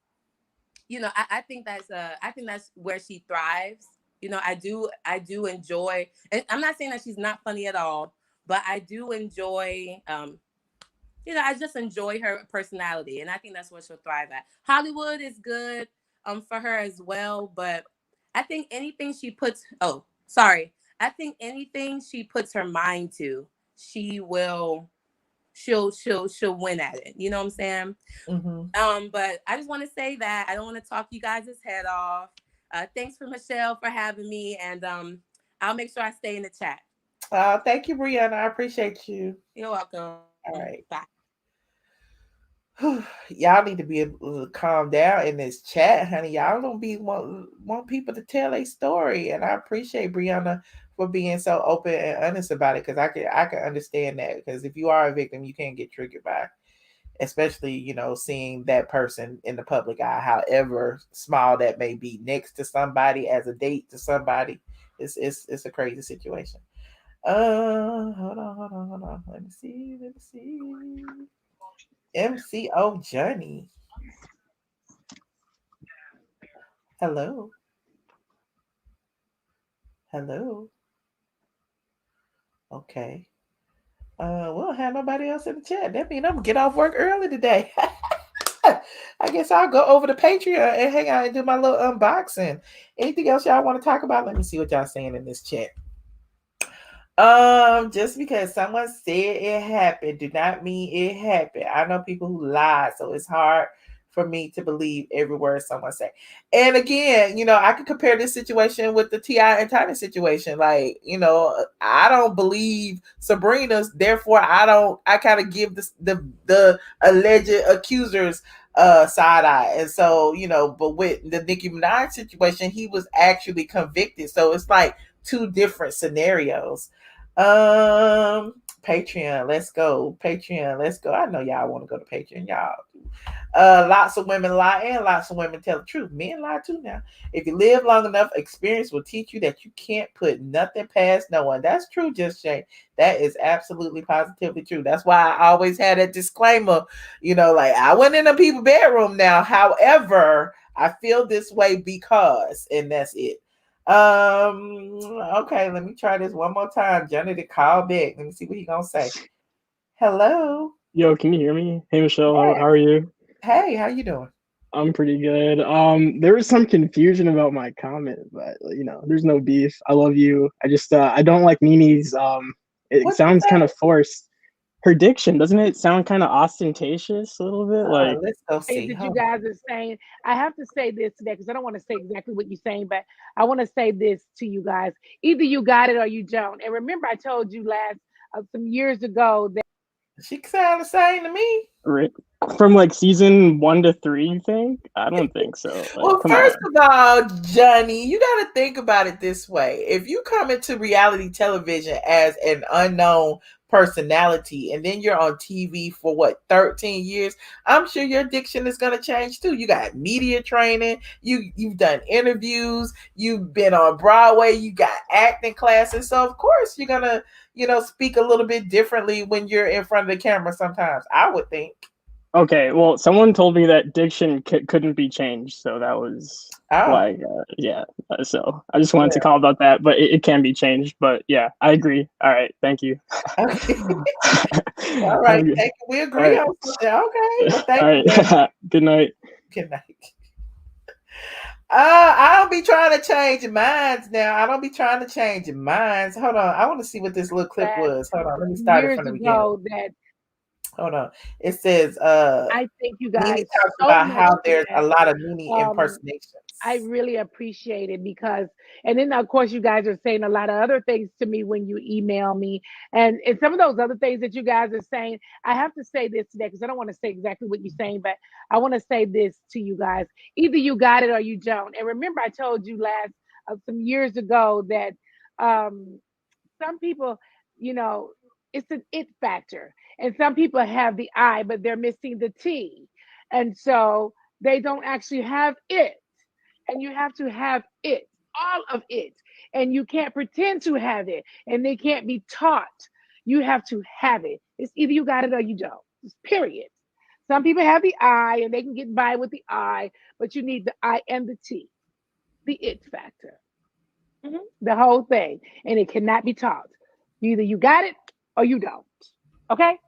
you know I think that's where she thrives. You know, I do enjoy, and I'm not saying that she's not funny at all, but I do enjoy you know, I just enjoy her personality, and I think that's what she'll thrive at. Hollywood is good for her as well, but I think anything she puts I think anything she puts her mind to, she'll win at it. You know what I'm saying? But I just want to say that I don't want to talk you guys' head off. Thanks for Michelle for having me, and I'll make sure I stay in the chat. Thank you, Brianna. I appreciate you. You're welcome. All right. Bye. Y'all need to be able to calm down in this chat, honey. Y'all don't want people to tell a story, and I appreciate Brianna for being so open and honest about it, because I can understand that, because if you are a victim, you can't get triggered by, especially, you know, seeing that person in the public eye, however small that may be, next to somebody as a date to somebody. It's a crazy situation. Hold on. Let me see. MCO Journey. Hello. Okay. We don't have nobody else in the chat. That means I'm gonna get off work early today. I guess I'll go over to Patreon and hang out and do my little unboxing. Anything else y'all want to talk about? Let me see what y'all saying in this chat. Just because someone said it happened do not mean it happened. I know people who lie, so it's hard for me to believe every word someone say. And again, you know, I could compare this situation with the T.I. and Tiny situation. Like, you know, I don't believe Sabrina's, therefore I kind of give the alleged accusers side eye. And so, you know, but with the Nicki Minaj situation, he was actually convicted. So it's like two different scenarios. Patreon, let's go. I know y'all want to go to Patreon, y'all. Lots of women lie and lots of women tell the truth. Men lie too now. If you live long enough, experience will teach you that you can't put nothing past no one. That's true, Just Shay. That is absolutely positively true. That's why I always had a disclaimer, you know, like I went in a people's bedroom now. However, I feel this way because, and that's it. Okay, let me try this one more time. Johnny to call back. Let me see what he gonna say. Hello. Yo, can you hear me? Hey, Michelle, Yes. how are you? Hey, how you doing? I'm pretty good. There was some confusion about my comment, but you know, there's no beef. I love you. I just I don't like Nene's it What's sounds that? kind of forced. Her diction, doesn't it sound kind of ostentatious a little bit? Like, let's go see. That you guys are saying. I have to say this today because I don't want to say exactly what you're saying, but I want to say this to you guys. Either you got it or you don't. And remember, I told you some years ago that she sound the same to me. from like season 1 to 3, you think? I don't think so. Like, well, first of all, Johnny, you got to think about it this way. If you come into reality television as an unknown personality and then you're on TV for 13 years, I'm sure your diction is going to change too. You got media training, you've done interviews, you've been on Broadway, you got acting classes, so of course you're going to, you know, speak a little bit differently when you're in front of the camera sometimes, I would think. Okay, well, someone told me that diction couldn't be changed, so that was why. Yeah, so I just wanted to call about that, but it can be changed. But yeah, I agree. All right, thank you. Okay. All right, thank you. We agree on something. Okay, well, thank you. Good night. Good night. I don't be trying to change minds now. I don't be trying to change minds. Hold on, I want to see what this little clip was. Hold on, let me start it from the beginning. Hold on. It says, I thank you Nene guys talks so about much how for there's a that. lot of Nene impersonations. I really appreciate it because, and then of course you guys are saying a lot of other things to me when you email me, and some of those other things that you guys are saying. I have to say this today because I don't want to say exactly what you're saying, but I want to say this to you guys: either you got it or you don't. And remember, I told you some years ago that some people, you know, it's an it factor. And some people have the I, but they're missing the T. And so they don't actually have it. And you have to have it, all of it. And you can't pretend to have it. And they can't be taught. You have to have it. It's either you got it or you don't. It's period. Some people have the I and they can get by with the I, but you need the I and the T, the it factor. The whole thing. And it cannot be taught. Either you got it or you don't. Okay?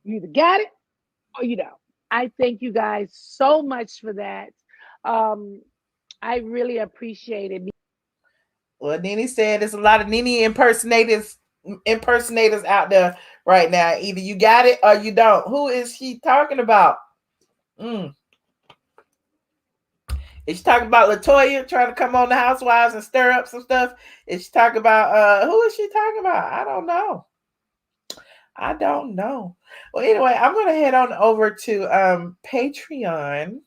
You either got it or you don't. I thank you guys so much for that. I really appreciate it. Well, Nene said there's a lot of Nene impersonators out there right now. Either you got it or you don't. Who is she talking about? Is she talking about Latoya trying to come on the Housewives and stir up some stuff? Is she talking about who is she talking about? I don't know. Well, anyway, I'm gonna head on over to Patreon.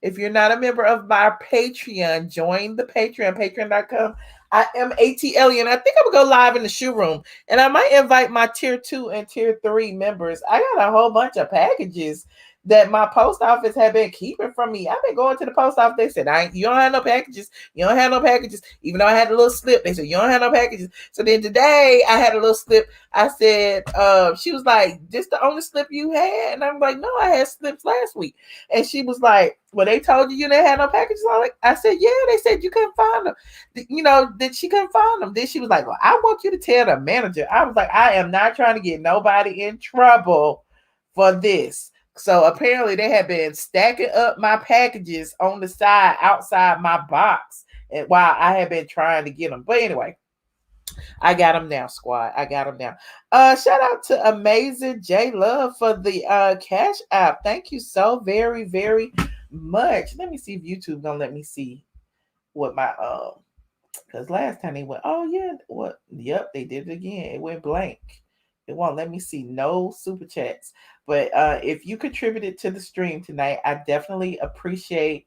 If you're not a member of my Patreon, join the Patreon, patreon.com. I am ATLien. I think I'm gonna go live in the shoe room, and I might invite my tier 2 and tier 3 members. I got a whole bunch of packages that my post office had been keeping from me. I've been going to the post office. They said, you don't have no packages. You don't have no packages. Even though I had a little slip, they said, you don't have no packages. So then today I had a little slip. I said, she was like, this the only slip you had? And I'm like, no, I had slips last week. And she was like, well, they told you didn't have no packages. I said, yeah, they said you couldn't find them. That she couldn't find them. Then she was like, well, I want you to tell the manager. I was like, I am not trying to get nobody in trouble for this. So apparently they had been stacking up my packages on the side outside my box, and while I had been trying to get them. But anyway, I got them now, squad. I got them now. Shout out to Amazing J Love for the Cash App. Thank you so very, very much. Let me see if YouTube gonna let me see what my because last time they went, oh yeah, what? Yep, they did it again. It went blank. It won't let me see no super chats. But if you contributed to the stream tonight, I definitely appreciate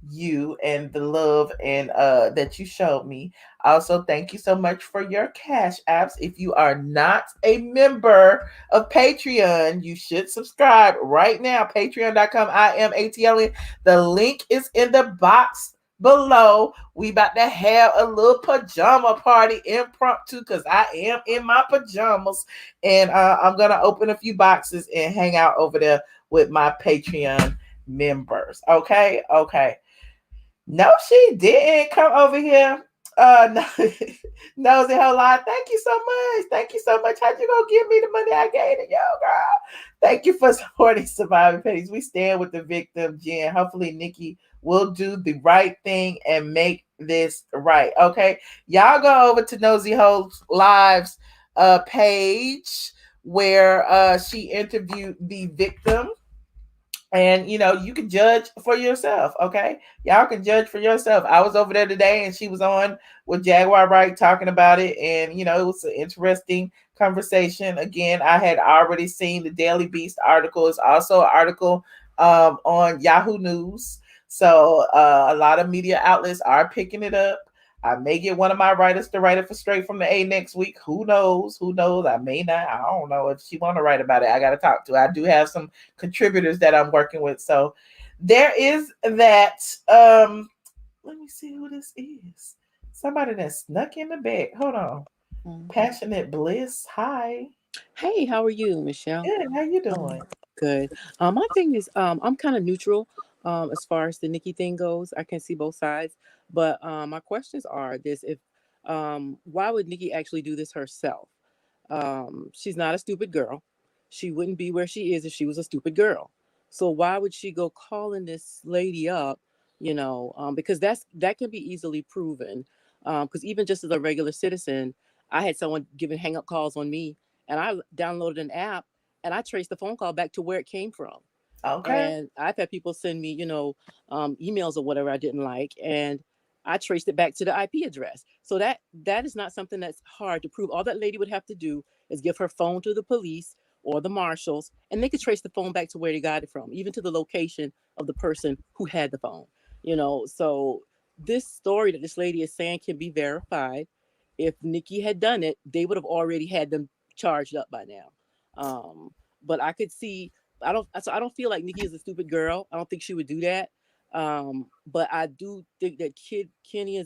you and the love and that you showed me. Also, thank you so much for your cash apps. If you are not a member of Patreon, you should subscribe right now. Patreon.com. iamATLien. The link is in the box below. We about to have a little pajama party impromptu because I am in my pajamas, and I'm gonna open a few boxes and hang out over there with my Patreon members. Okay. No, she didn't come over here. No, Nosy whole lot. Thank you so much. How'd you gonna give me the money I gave to yo, girl? Thank you for supporting Surviving Petties. We stand with the victim, Jen. Hopefully, Nikki will do the right thing and make this right. Okay, y'all go over to Nosy Ho's Lives page where she interviewed the victim. And you can judge for yourself. Okay, y'all can judge for yourself. I was over there today and she was on with Jaguar Wright talking about it, and it was an interesting conversation. Again, I had already seen the Daily Beast article. It's also an article on Yahoo News, so a lot of media outlets are picking it up. I may get one of my writers to write it for Straight from the A next week. Who knows? I may not. I don't know if she want to write about it. I got to talk to her. I do have some contributors that I'm working with. So there is that. Let me see who this is. Somebody that snuck in the back. Hold on. Passionate Bliss. Hi. Hey, how are you, Michelle? Good. How you doing? Good. My thing is, I'm kind of neutral as far as the Nicki thing goes. I can see both sides, but my questions are this: if why would Nicki actually do this herself? She's not a stupid girl. She wouldn't be where she is if she was a stupid girl. So why would she go calling this lady up? Because that can be easily proven. Because even just as a regular citizen, I had someone giving hang up calls on me, and I downloaded an app and I traced the phone call back to where it came from. Okay. And I've had people send me, emails or whatever I didn't like, and I traced it back to the IP address. So that is not something that's hard to prove. All that lady would have to do is give her phone to the police or the marshals, and they could trace the phone back to where they got it from, even to the location of the person who had the phone. So this story that this lady is saying can be verified. If Nicki had done it, they would have already had them charged up by now. But I could see, I don't feel like Nicki is a stupid girl. I don't think she would do that. But I do think that Kenny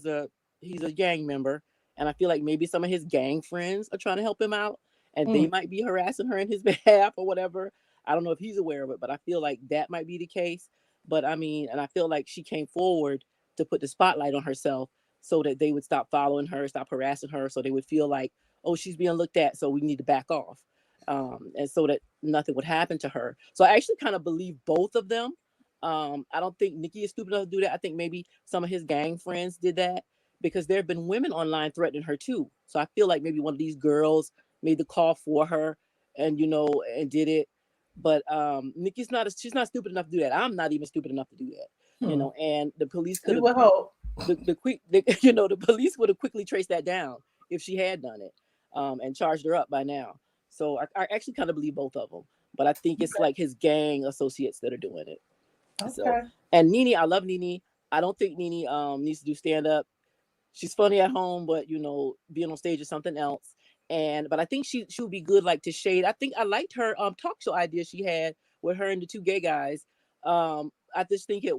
he's a gang member, and I feel like maybe some of his gang friends are trying to help him out, and they might be harassing her in his behalf or whatever. I don't know if he's aware of it, but I feel like that might be the case. But I mean, and I feel like she came forward to put the spotlight on herself so that they would stop following her, stop harassing her, so they would feel like, oh, she's being looked at, so we need to back off. And so that nothing would happen to her. So I actually kind of believe both of them. I don't think Nicki is stupid enough to do that. I think maybe some of his gang friends did that, because there have been women online threatening her too. So I feel like maybe one of these girls made the call for her and did it. But Nicki's she's not stupid enough to do that. I'm not even stupid enough to do that. And the police could have the police would have quickly traced that down if she had done it, and charged her up by now. So I actually kind of believe both of them, but I think it's like his gang associates that are doing it. Okay. So, and Nene, I love Nene. I don't think Nene needs to do stand up. She's funny at home, but being on stage is something else. But I think she would be good like to shade. I think I liked her talk show idea she had with her and the two gay guys. I just think it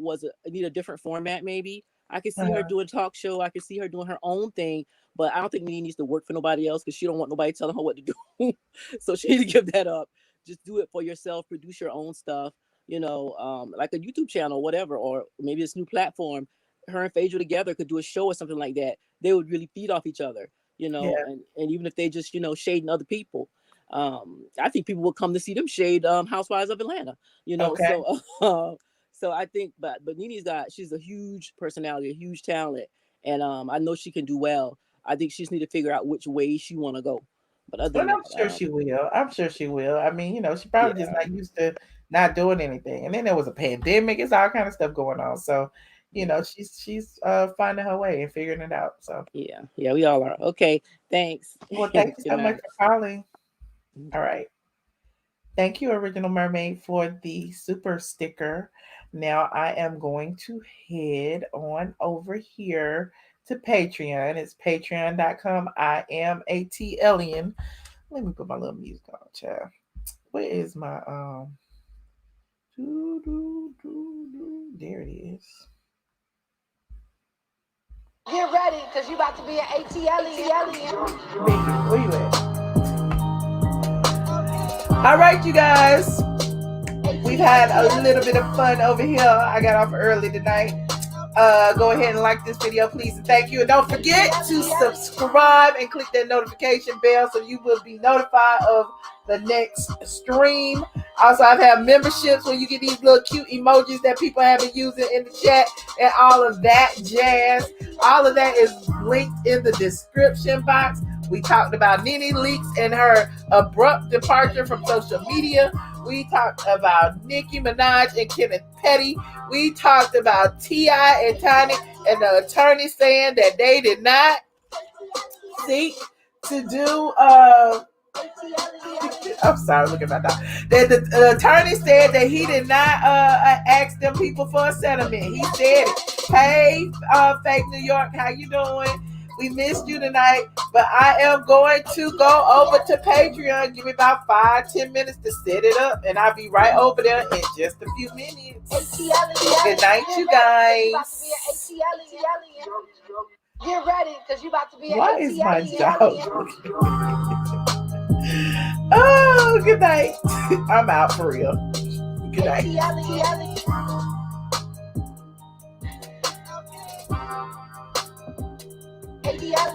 need a different format maybe. I could see her doing a talk show. I could see her doing her own thing, but I don't think Nene needs to work for nobody else because she don't want nobody telling her what to do. So she needs to give that up. Just do it for yourself. Produce your own stuff. Like a YouTube channel, whatever, or maybe this new platform. Her and Phaedra together could do a show or something like that. They would really feed off each other, and even if they just shading other people. I think people will come to see them shade Housewives of Atlanta. Okay. So I think, but she's a huge personality, a huge talent, and I know she can do well. I think she just need to figure out which way she want to go. But other than I'm that, sure she will. I'm sure she will. I mean, she probably just not used to not doing anything, and then there was a pandemic. It's all kind of stuff going on. So, she's finding her way and figuring it out. So yeah, we all are. Okay, thanks. Well, thank you so much for calling. All right. Thank you, Original Mermaid, for the super sticker. Now I am going to head on over here to Patreon. It's patreon.com. iamATLien. Let me put my little music on, child. Where is my there it is. Get ready, because you about to be an ATLien. Where you at? All right, you guys. We've had a little bit of fun over here. I got off early tonight. Go ahead and like this video, please, and thank you. And don't forget to subscribe and click that notification bell so you will be notified of the next stream. Also, I've had memberships where you get these little cute emojis that people have been using in the chat and all of that jazz. All of that is linked in the description box. We talked about Nene Leakes and her abrupt departure from social media. We talked about Nicki Minaj and Kenneth Petty. We talked about T.I. and Tiny and the attorney saying that they did not seek to do I'm sorry, look at my dog. The attorney said that he did not ask them people for a settlement. He said it. Hey, Fake New York, how you doing? We missed you tonight, but I am going to go over to Patreon. Give me about 5-10 minutes to set it up, and I'll be right over there in just a few minutes. Good night, you guys. Get ready, because you about to be an Why is my dog? Oh. Oh, good night. I'm out for real. Good night. ATLien.